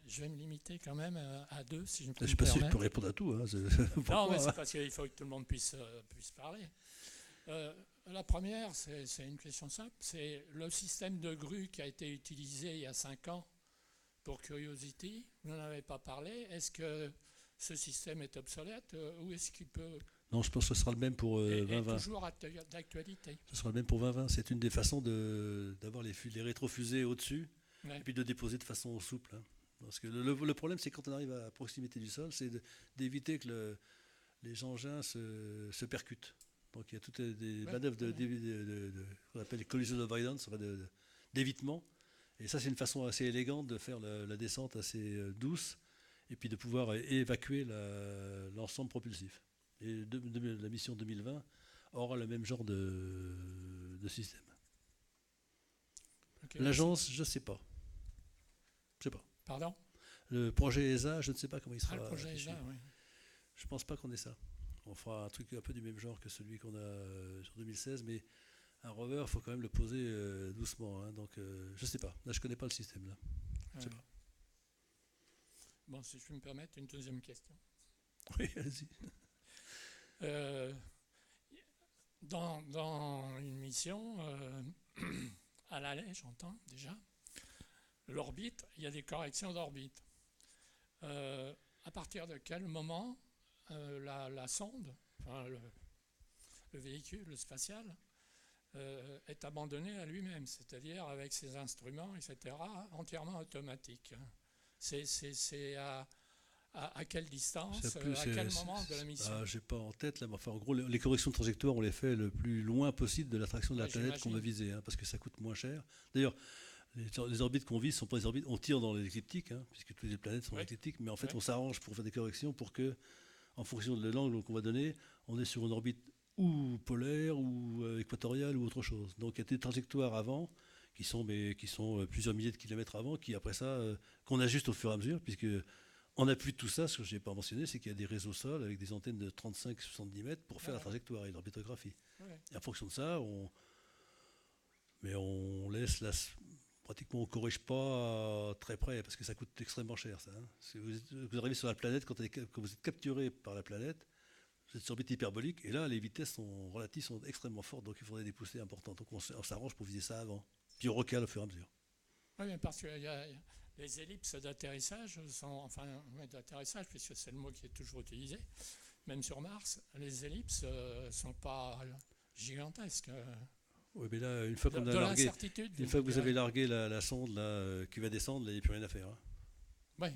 je vais me limiter quand même à deux, si je me permets. Je ne suis pas sûr que tu peux répondre à tout. Hein. Non, mais c'est parce qu'il faut que tout le monde puisse parler. La première, c'est une question simple. C'est le système de grue qui a été utilisé il y a 5 ans pour Curiosity. Vous n'en avez pas parlé. Est-ce que ce système est obsolète ou est-ce qu'il peut... Non, je pense que ce sera le même pour 2020. Toujours d'actualité. Ce sera le même pour 2020. C'est une des façons d'avoir les rétrofusées au-dessus, et puis de déposer de façon souple. Hein. Parce que le problème, c'est quand on arrive à proximité du sol, c'est d'éviter que les engins se percutent. Donc il y a toutes des manœuvres qu'on appelle les collision avoidance, d'évitement. Et ça, c'est une façon assez élégante de faire la descente assez douce, et puis de pouvoir évacuer l'ensemble propulsif. Et la mission 2020 aura le même genre de système. Okay, l'agence, je ne sais pas. Je sais pas. Pardon ? Le projet ESA, je ne sais pas comment il sera. Le projet ESA, oui. Je ne pense pas qu'on ait ça. On fera un truc un peu du même genre que celui qu'on a sur 2016, mais un rover, il faut quand même le poser doucement. Hein, donc, je ne sais pas. Là, je ne connais pas le système. Là. Je sais pas. Bon, si je peux me permettre, une deuxième question. Oui, allez-y. Dans une mission, à l'aller, j'entends déjà, l'orbite, il y a des corrections d'orbite. À partir de quel moment la sonde, enfin le véhicule spatial, est abandonné à lui-même, c'est-à-dire avec ses instruments, etc., entièrement automatique. C'est à quelle distance, à quel moment de la mission? Je n'ai pas en tête, là, mais enfin, en gros, les corrections de trajectoire, on les fait le plus loin possible de l'attraction de la planète qu'on veut viser, hein, parce que ça coûte moins cher. D'ailleurs, les orbites qu'on vise ne sont pas des orbites, on tire dans l'écliptique, hein, puisque toutes les planètes sont écliptiques, mais en fait, on s'arrange pour faire des corrections pour que, en fonction de l'angle qu'on va donner, on est sur une orbite ou polaire, ou équatoriale, ou autre chose. Donc il y a des trajectoires avant, qui sont plusieurs milliers de kilomètres avant, qui après ça, qu'on ajuste au fur et à mesure, puisque en appui de tout ça, ce que je n'ai pas mentionné, c'est qu'il y a des réseaux sol avec des antennes de 35-70 mètres pour faire la trajectoire et l'orbitographie. Et en fonction de ça, on laisse pratiquement on ne corrige pas très près parce que ça coûte extrêmement cher. Ça, hein. Si vous arrivez sur la planète, quand vous êtes capturé par la planète, vous êtes sur orbite hyperbolique et là les vitesses relatives sont extrêmement fortes, donc il faudrait des poussées importantes. Donc on s'arrange pour viser ça avant. Puis on recale au fur et à mesure. Oui, mais parce que les ellipses d'atterrissage d'atterrissage, puisque c'est le mot qui est toujours utilisé, même sur Mars, les ellipses ne sont pas gigantesques. Oui, mais là, une fois qu'on a largué, une fois que vous avez largué la sonde là, qui va descendre, il n'y a plus rien à faire. Hein. Oui.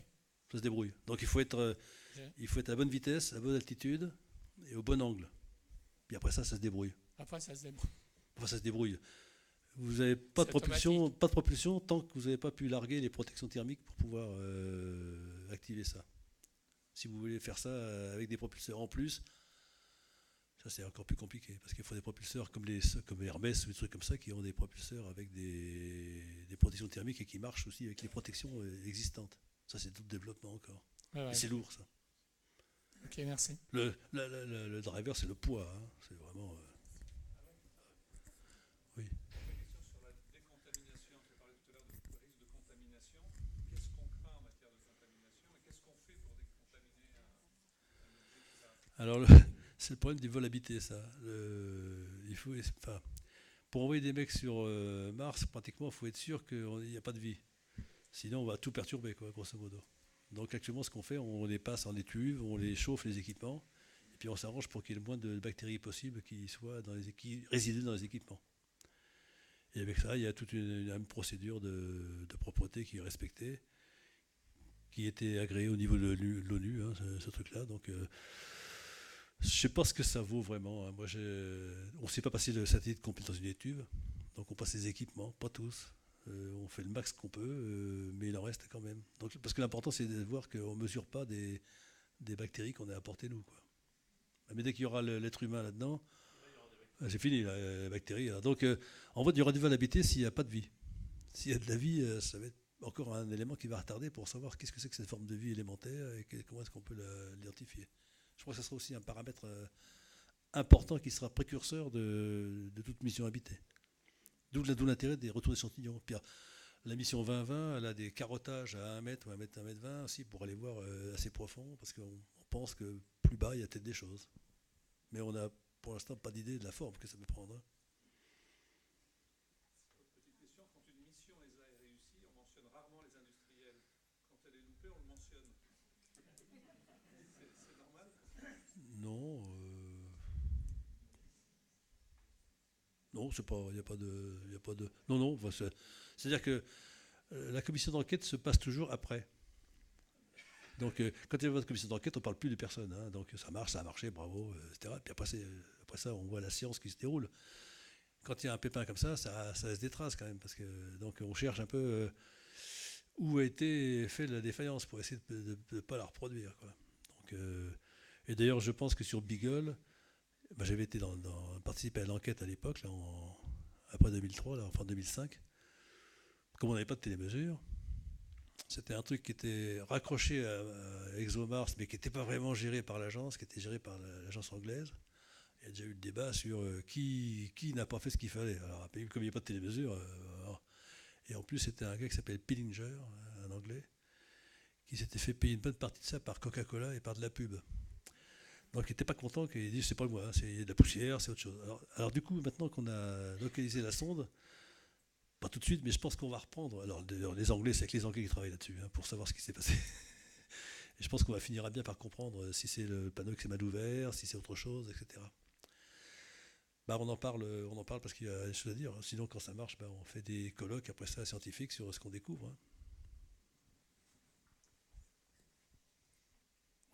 Ça se débrouille. Donc il faut être à la bonne vitesse, à la bonne altitude et au bon angle. Puis après ça se débrouille. Après, ça se débrouille. Enfin, ça se débrouille. Vous n'avez pas de propulsion tant que vous n'avez pas pu larguer les protections thermiques pour pouvoir activer ça. Si vous voulez faire ça avec des propulseurs en plus, ça Ça, c'est encore plus compliqué, parce qu'il faut des propulseurs comme Hermès ou des trucs comme ça, qui ont des propulseurs avec des protections thermiques et qui marchent aussi avec les protections existantes. Ça, c'est tout le développement encore. Ouais. Et c'est lourd, ça. Ok, merci. Le driver, c'est le poids. Hein. C'est vraiment... oui. Sur la décontamination, tu as parlé tout à l'heure de risque de contamination. Qu'est-ce qu'on craint en matière de contamination et qu'est-ce qu'on fait pour décontaminer un objet qui va... Alors, c'est le problème du vol habité, ça. Pour envoyer des mecs sur Mars, pratiquement, il faut être sûr qu'il n'y a pas de vie. Sinon, on va tout perturber, quoi, grosso modo. Donc, actuellement, ce qu'on fait, on les passe en étuve, on les chauffe, les équipements, et puis on s'arrange pour qu'il y ait le moins de bactéries possible qui résident dans les équipements. Et avec ça, il y a toute une procédure de propreté qui est respectée, qui était agréée au niveau de l'ONU, hein, ce truc-là. Donc, je ne sais pas ce que ça vaut vraiment. Hein. Moi, on ne sait pas passer le satellite complet dans une étuve. Donc on passe les équipements, pas tous. On fait le max qu'on peut, mais il en reste quand même. Donc, parce que l'important, c'est de voir qu'on ne mesure pas des bactéries qu'on a apportées nous, quoi. Mais dès qu'il y aura l'être humain là-dedans, c'est fini, la bactérie. Là. Donc en fait, il y aura du vol habité s'il n'y a pas de vie. S'il y a de la vie, ça va être encore un élément qui va retarder pour savoir qu'est-ce que c'est que cette forme de vie élémentaire et comment est-ce qu'on peut l'identifier. Je crois que ce sera aussi un paramètre important qui sera précurseur de toute mission habitée. D'où l'intérêt des retours d'échantillons. Puis la mission 2020, elle a des carottages à 1 mètre ou 1 mètre 20 aussi pour aller voir assez profond, parce qu'on pense que plus bas, il y a peut-être des choses. Mais on n'a pour l'instant pas d'idée de la forme que ça peut prendre. Hein. Petite question, quand une mission est réussie, on mentionne rarement les industriels. Quand elle est loupée, on le mentionne. C'est normal ? Non. Non, c'est pas. Il n'y a pas de. Non. C'est-à-dire que la commission d'enquête se passe toujours après. Donc, quand il y a votre commission d'enquête, on ne parle plus de personne. Hein. Donc, ça marche, ça a marché, bravo, etc. Puis après ça, on voit la séance qui se déroule. Quand il y a un pépin comme ça laisse des traces quand même. Parce que, donc, on cherche un peu où a été faite la défaillance pour essayer de ne pas la reproduire. Quoi. Donc, et d'ailleurs, je pense que sur Beagle, j'avais été participé à l'enquête à l'époque, là, après 2003, là, enfin 2005. Comme on n'avait pas de télémesure, c'était un truc qui était raccroché à ExoMars, mais qui n'était pas vraiment géré par l'agence, qui était géré par l'agence anglaise. Il y a déjà eu le débat sur qui n'a pas fait ce qu'il fallait. Alors, comme il n'y a pas de télémesure, et en plus c'était un gars qui s'appelle Pillinger, un anglais, qui s'était fait payer une bonne partie de ça par Coca-Cola et par de la pub. Donc il n'était pas content, qu'il dise c'est pas moi, c'est de la poussière, c'est autre chose. Alors du coup, maintenant qu'on a localisé la sonde, pas tout de suite, mais je pense qu'on va reprendre. Alors les Anglais, c'est avec les Anglais qui travaillent là-dessus, hein, pour savoir ce qui s'est passé. Et je pense qu'on va finir bien par comprendre si c'est le panneau qui s'est mal ouvert, si c'est autre chose, etc. On en parle parce qu'il y a des choses à dire. Sinon, quand ça marche, on fait des colloques après ça scientifiques sur ce qu'on découvre. Hein.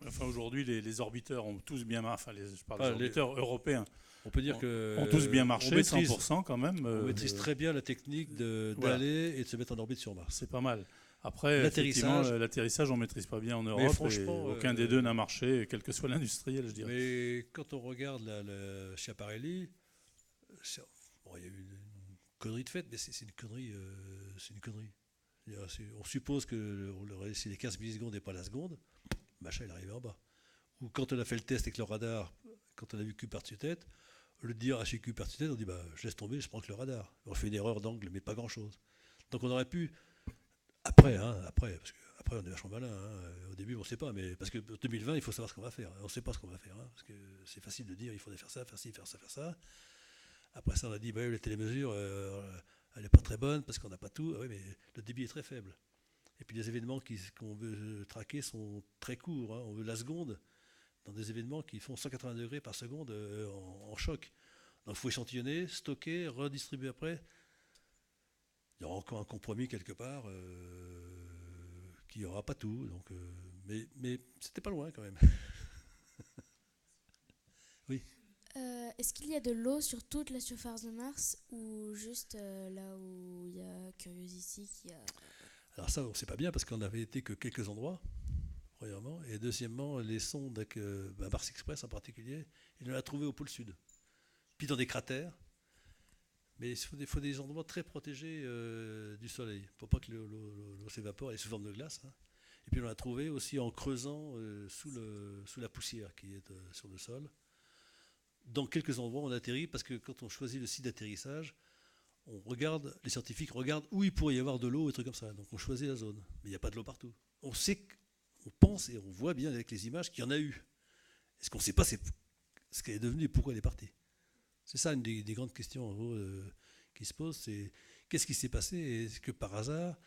Enfin, aujourd'hui, les orbiteurs ont tous bien marché. Enfin, je parle des orbiteurs européens. On peut dire que ont tous bien marché, 100% quand même. On maîtrise très bien la technique d'aller et de se mettre en orbite sur Mars. C'est pas mal. Après, l'atterrissage, on ne maîtrise pas bien en Europe. Franchement, aucun des deux n'a marché, quel que soit l'industriel, je dirais. Mais quand on regarde le Schiaparelli, il y a eu une connerie de fait, mais c'est une connerie. On suppose qu'on leur a laissé les 15 millisecondes et pas la seconde. Le machin, il est arrivé en bas. Ou quand on a fait le test avec le radar, quand on a vu Q par-dessus tête, au lieu de dire chez Q par-dessus tête, on dit je laisse tomber, je prends que le radar. On fait une erreur d'angle, mais pas grand-chose. Donc on aurait pu, après, parce qu'après on est vachement malin. Hein, au début on ne sait pas, mais parce que 2020 il faut savoir ce qu'on va faire. On ne sait pas ce qu'on va faire, hein, parce que c'est facile de dire il faudrait faire ça, faire ci, faire ça, faire ça. Après ça on a dit les télémesures, elle n'est pas très bonne parce qu'on n'a pas tout. Oui, mais le débit est très faible. Et puis les événements qu'on veut traquer sont très courts. Hein. On veut la seconde dans des événements qui font 180 degrés par seconde en choc. Donc il faut échantillonner, stocker, redistribuer après. Il y aura encore un compromis quelque part qui n'aura pas tout. Donc, mais c'était pas loin quand même. Oui. Est-ce qu'il y a de l'eau sur toute la surface de Mars ou juste là où il y a Curiosity qui a... Alors ça, on ne sait pas bien parce qu'on n'avait été que quelques endroits. premièrement. Et deuxièmement, les sondes avec Mars Express en particulier, il en a trouvé au pôle sud. Puis dans des cratères. Mais il faut des endroits très protégés du soleil, pour pas que l'eau s'évapore, elle est sous forme de glace. Hein. Et puis on l'a trouvé aussi en creusant sous la poussière qui est sur le sol. Dans quelques endroits, on atterrit, parce que quand on choisit le site d'atterrissage, les scientifiques regardent où il pourrait y avoir de l'eau et trucs comme ça. Donc on choisit la zone. Mais il n'y a pas de l'eau partout. On pense et on voit bien avec les images qu'il y en a eu. Et ce qu'on ne sait pas, c'est ce qu'elle est devenue et pourquoi elle est partie. C'est ça une des grandes questions en gros, qui se pose, c'est qu'est-ce qui s'est passé et est-ce que par hasard,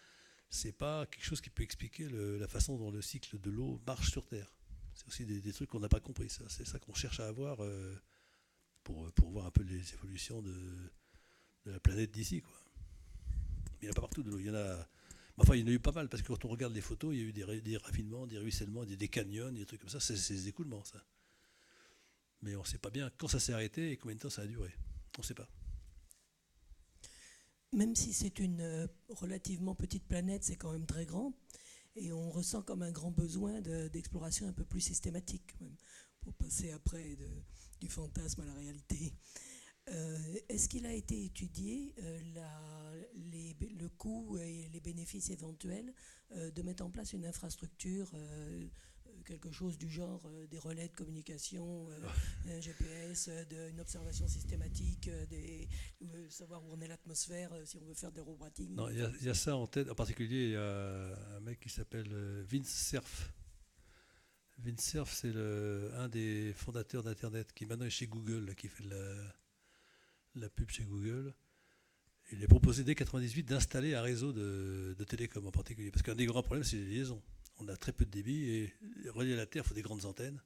c'est pas quelque chose qui peut expliquer la façon dont le cycle de l'eau marche sur Terre. C'est aussi des trucs qu'on n'a pas compris. C'est ça qu'on cherche à avoir pour voir un peu les évolutions de la planète d'ici, quoi. Mais il n'y en a pas partout de l'eau. Il y en a eu pas mal, parce que quand on regarde les photos, il y a eu des raffinements, des ruissellements, des canyons, des trucs comme ça. C'est des écoulements, ça. Mais on ne sait pas bien quand ça s'est arrêté et combien de temps ça a duré. On ne sait pas. Même si c'est une relativement petite planète, c'est quand même très grand. Et on ressent comme un grand besoin d'exploration un peu plus systématique, même, pour passer après du fantasme à la réalité. Est-ce qu'il a été étudié le coût et les bénéfices éventuels de mettre en place une infrastructure, quelque chose du genre des relais de communication, un GPS, une observation systématique, savoir où en est l'atmosphère, si on veut faire des roboting? Non, il y a ça en tête. En particulier, il y a un mec qui s'appelle Vince Cerf. Vince Cerf, c'est un des fondateurs d'Internet qui maintenant est chez Google, là, qui fait la pub chez Google. Il est proposé dès 1998 d'installer un réseau de télécom en particulier. Parce qu'un des grands problèmes, c'est les liaisons. On a très peu de débit et relier à la Terre, il faut des grandes antennes.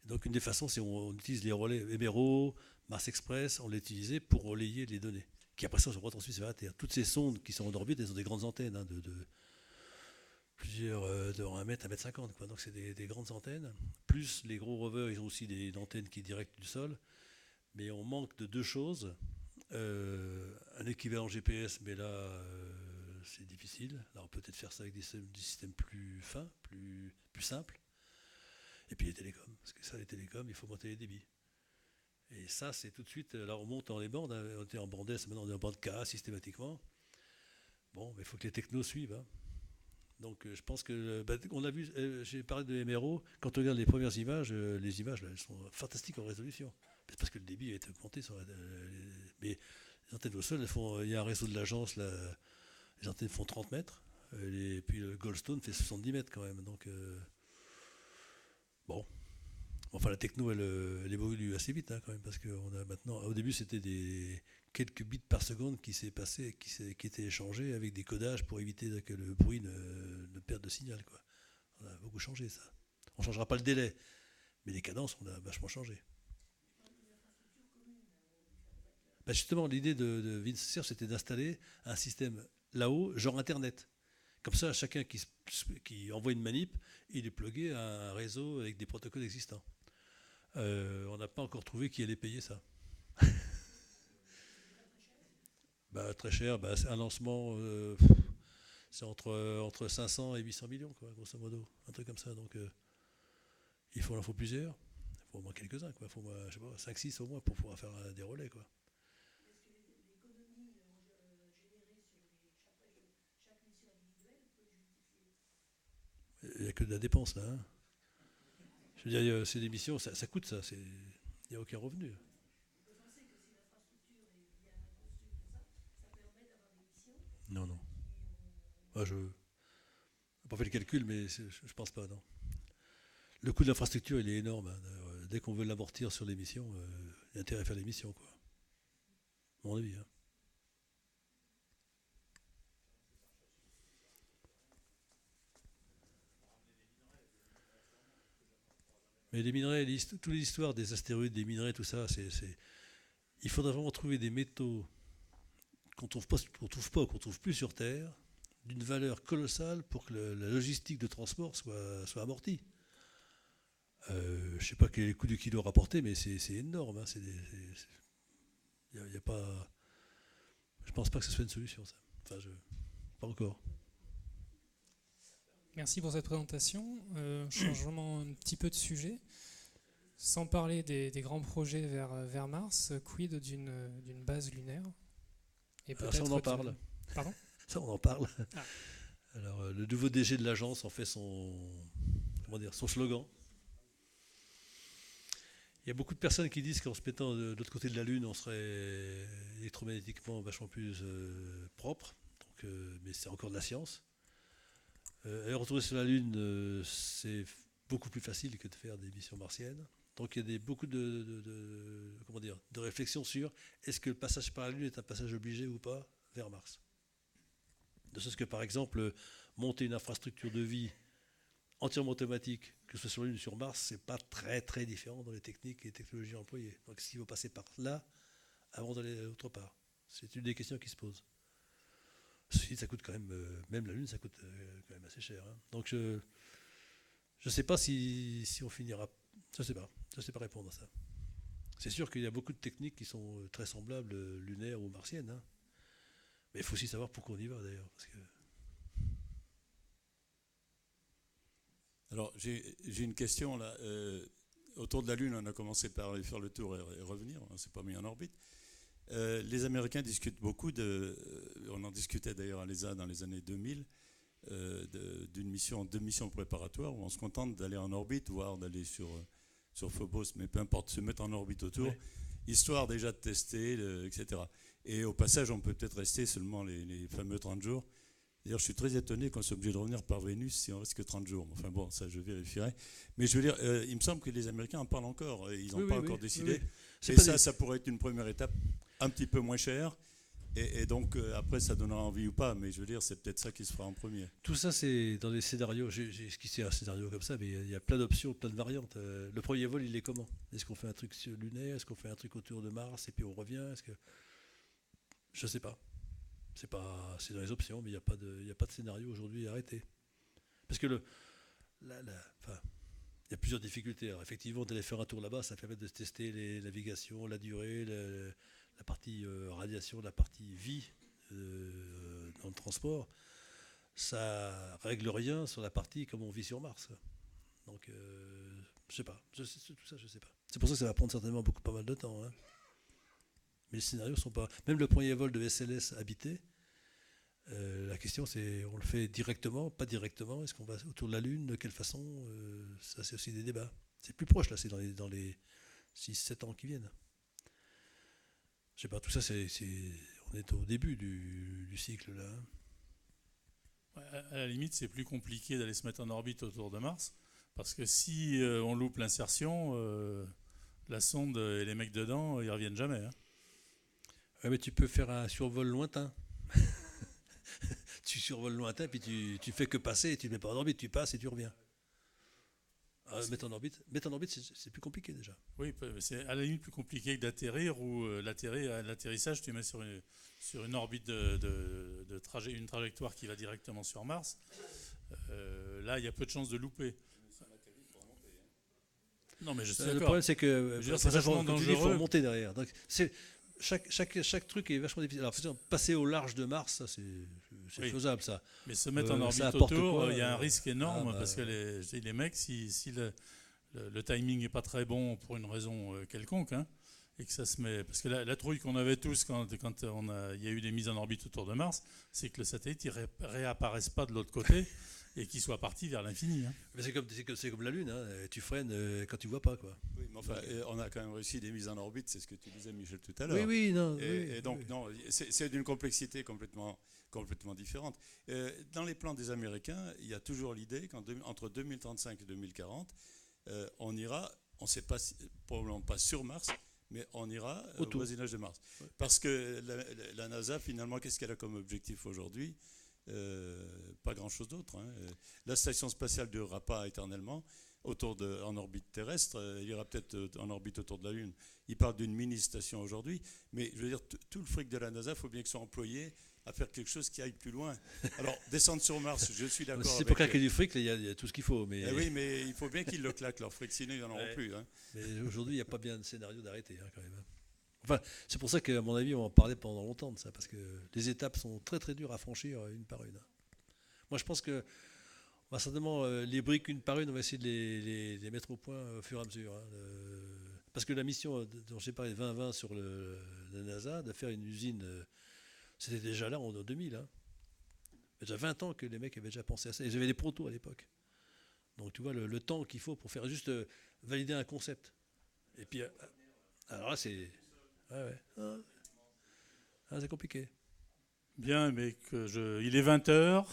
Et donc une des façons, c'est on utilise les relais Emero, Mars Express, on les utilisait pour relayer les données. Qui après ça se retransmettent sur la Terre. Toutes ces sondes qui sont en orbite, elles ont des grandes antennes de plusieurs, de 1 mètre, 1 mètre 50. Quoi. Donc c'est des grandes antennes. Plus les gros rovers, ils ont aussi des antennes qui directent du sol. Mais on manque de deux choses. Un équivalent GPS, mais là, c'est difficile. Alors on peut peut-être faire ça avec des systèmes plus fins, plus simples. Et puis les télécoms. Parce que ça, les télécoms, il faut monter les débits. Et ça, c'est tout de suite. Là, on monte dans les bandes. Hein, on était en bande S, maintenant on est en bande K systématiquement. Bon, mais il faut que les technos suivent. Hein. Donc je pense que. On a vu, j'ai parlé de MRO. Quand on regarde les premières images, les images, là, elles sont fantastiques en résolution. C'est parce que le débit a été augmenté. Mais les antennes au sol, il y a un réseau de l'agence, là, les antennes font 30 mètres. Et puis le Goldstone fait 70 mètres quand même. Donc, bon. Enfin, la techno, elle évolue assez vite quand même. Parce qu'on a maintenant. Au début, c'était quelques bits par seconde qui s'est passé, qui étaient échangés avec des codages pour éviter que le bruit ne perde de signal. Quoi. On a beaucoup changé ça. On ne changera pas le délai. Mais les cadences, on a vachement changé. Justement, l'idée de Vince Cerf, c'était d'installer un système là-haut, genre Internet. Comme ça, chacun qui envoie une manip, il est plugué à un réseau avec des protocoles existants. On n'a pas encore trouvé qui allait payer ça. Très cher. C'est un lancement, c'est entre 500 et 800 millions, quoi, grosso modo. Un truc comme ça. Donc, il en faut plusieurs. Il faut au moins quelques-uns. Il faut 5-6 au moins pour pouvoir faire des relais. Quoi. Il n'y a que de la dépense là. Hein. Je veux dire, c'est des missions, ça coûte ça. Il n'y a aucun revenu. On peut penser que si l'infrastructure est bien construite, ça permet d'avoir des missions. Non. Je n'ai pas fait le calcul, mais je ne pense pas, non. Le coût de l'infrastructure, il est énorme. Hein. Dès qu'on veut l'amortir sur les missions, il y a intérêt à faire les missions, quoi. À mon avis. Hein. Mais les minerais, toutes les histoires des astéroïdes, des minerais, tout ça, il faudrait vraiment trouver des métaux qu'on trouve plus sur Terre, d'une valeur colossale pour que la logistique de transport soit amortie. Je ne sais pas quel est le coût du kilo rapporté, mais c'est énorme. Hein. Y a pas, je ne pense pas que ce soit une solution, ça. Enfin, pas encore. Merci pour cette présentation. Changement un petit peu de sujet. Sans parler des grands projets vers Mars, quid d'une base lunaire? Et Alors ça, on en parle. Pardon? Ça, on en parle. Ah. Alors, le nouveau DG de l'agence en fait son slogan. Il y a beaucoup de personnes qui disent qu'en se mettant de l'autre côté de la Lune, on serait électromagnétiquement vachement plus propre. Donc, mais c'est encore de la science. Retourner sur la Lune, c'est beaucoup plus facile que de faire des missions martiennes. Donc il y a beaucoup de réflexions sur est-ce que le passage par la Lune est un passage obligé ou pas vers Mars. De ce que par exemple, monter une infrastructure de vie entièrement automatique, que ce soit sur la Lune ou sur Mars, c'est pas très très différent dans les techniques et les technologies employées. Donc est-ce qu'il faut passer par là avant d'aller autre part? C'est une des questions qui se posent. Ça coûte quand même la Lune, ça coûte quand même assez cher. Hein. Donc je ne sais pas si on finira. Je ne sais pas répondre à ça. C'est sûr qu'il y a beaucoup de techniques qui sont très semblables, lunaires ou martiennes. Hein. Mais il faut aussi savoir pourquoi on y va d'ailleurs. Parce que... Alors j'ai une question là. Autour de la Lune, on a commencé par aller faire le tour et revenir. On ne s'est pas mis en orbite. Les Américains discutent beaucoup on en discutait d'ailleurs à l'ESA dans les années 2000, deux missions préparatoires où on se contente d'aller en orbite, voire d'aller sur Phobos, mais peu importe, se mettre en orbite autour, histoire déjà de tester, etc. Et au passage, on peut peut-être rester seulement les fameux 30 jours. D'ailleurs, je suis très étonné qu'on soit obligé de revenir par Vénus si on reste que 30 jours. Enfin bon, ça je vérifierai. Mais je veux dire, il me semble que les Américains en parlent encore. Ils n'ont pas encore décidé. Oui. Et ça pourrait être une première étape un petit peu moins chère. Et donc, après, ça donnera envie ou pas. Mais je veux dire, c'est peut-être ça qui se fera en premier. Tout ça, c'est dans les scénarios. J'ai esquissé un scénario comme ça, mais il y a plein d'options, plein de variantes. Le premier vol, il est comment? Est-ce qu'on fait un truc lunaire? Est-ce qu'on fait un truc autour de Mars et puis on revient? Je ne sais pas. C'est dans les options, mais il n'y a pas de scénario aujourd'hui arrêté. Parce que il y a plusieurs difficultés. Alors, effectivement, d'aller faire un tour là-bas, ça permet de tester les navigations, la durée, la partie radiation, la partie vie dans le transport. Ça règle rien sur la partie comme on vit sur Mars. Donc, je sais pas. Tout ça, je sais pas. C'est pour ça que ça va prendre certainement pas mal de temps. Hein. Mais les scénarios sont pas... Même le premier vol de SLS habité, la question c'est, on le fait directement, pas directement, est-ce qu'on va autour de la Lune, de quelle façon ça c'est aussi des débats. C'est plus proche là, c'est dans les 6-7 ans qui viennent. Je sais pas, tout ça on est au début du cycle là. À la limite, c'est plus compliqué d'aller se mettre en orbite autour de Mars, parce que si on loupe l'insertion, la sonde et les mecs dedans, ils reviennent jamais. Hein. Ouais, mais tu peux faire un survol lointain. Tu survoles lointain, puis tu fais que passer, et tu ne mets pas en orbite, tu passes et tu reviens. Mettre en orbite, c'est plus compliqué déjà. Oui, c'est à la limite plus compliqué que d'atterrir, ou l'atterrissage, tu mets sur une orbite une trajectoire qui va directement sur Mars. Là, il y a peu de chances de louper. Non, mais je suis d'accord. Le problème, c'est que c'est vachement dangereux. Il faut remonter derrière. Donc, chaque truc est vachement difficile. Alors, passer au large de Mars, ça, c'est faisable, ça. Mais se mettre en orbite autour, il y a un risque énorme, parce que les mecs, si le timing n'est pas très bon pour une raison quelconque, hein, et que ça se met... Parce que la trouille qu'on avait tous quand il y a eu des mises en orbite autour de Mars, c'est que le satellite ne réapparaisse pas de l'autre côté et qu'il soit parti vers l'infini. Hein. Mais c'est comme la Lune, hein. Tu freines quand tu ne vois pas, quoi. Oui, mais enfin, on a quand même réussi des mises en orbite, c'est ce que tu disais, Michel, tout à l'heure. Oui, non. Et donc, non, c'est d'une complexité complètement différente. Dans les plans des Américains, il y a toujours l'idée qu'entre 2035 et 2040, on ira, on ne sait pas, probablement pas sur Mars, mais on ira au voisinage de Mars. Ouais. Parce que la NASA, finalement, qu'est-ce qu'elle a comme objectif aujourd'hui ? Pas grand-chose d'autre. Hein. La station spatiale ne durera pas éternellement en orbite terrestre. Il ira peut-être en orbite autour de la Lune. Il parle d'une mini-station aujourd'hui. Mais je veux dire, tout le fric de la NASA, il faut bien qu'il soit employé à faire quelque chose qui aille plus loin. Alors, descendre sur Mars, je suis d'accord. C'est pour claquer du fric, il y a tout ce qu'il faut. Mais... oui, mais il faut bien qu'ils le claquent, leur fric, sinon ils n'en auront plus. Hein. Mais aujourd'hui, il n'y a pas bien de scénario d'arrêter, hein, quand même. Enfin, c'est pour ça qu'à mon avis, on va en parler pendant longtemps de ça, parce que les étapes sont très très dures à franchir une par une. Moi, je pense que On va certainement, les briques une par une, on va essayer de les mettre au point au fur et à mesure. Hein. Parce que la mission dont j'ai parlé, 2020 sur la NASA, de faire une usine, c'était déjà là en 2000. Hein. Il y a déjà 20 ans que les mecs avaient déjà pensé à ça. Et j'avais des protos à l'époque. Donc tu vois le temps qu'il faut pour faire juste valider un concept. Et puis, alors là, c'est... c'est compliqué. Bien, mais il est 20h,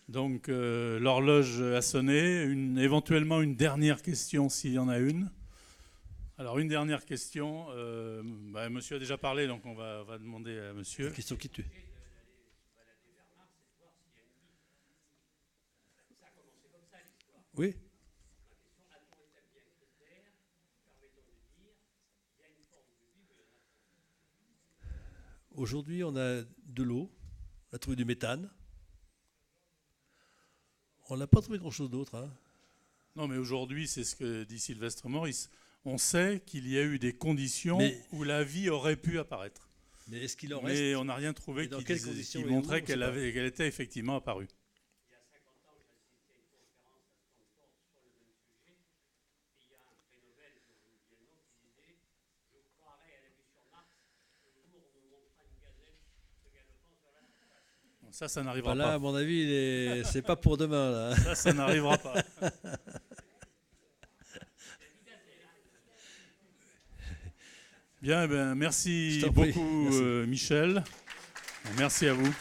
donc l'horloge a sonné. Éventuellement une dernière question, s'il y en a une. Alors, une dernière question. Monsieur a déjà parlé, donc on va demander à monsieur. La question qui tue. Oui. Aujourd'hui, on a de l'eau, on a trouvé du méthane. On n'a pas trouvé grand-chose d'autre. Hein. Non, mais aujourd'hui, c'est ce que dit Sylvestre Maurice. On sait qu'il y a eu des conditions où la vie aurait pu apparaître. Mais est-ce qu'il en reste ? Mais on n'a rien trouvé qui montrait qu'elle était effectivement apparue. Ça n'arrivera là, pas. À mon avis, c'est pas pour demain. Là. Ça n'arrivera pas. Bien, merci beaucoup, Michel. Merci à vous.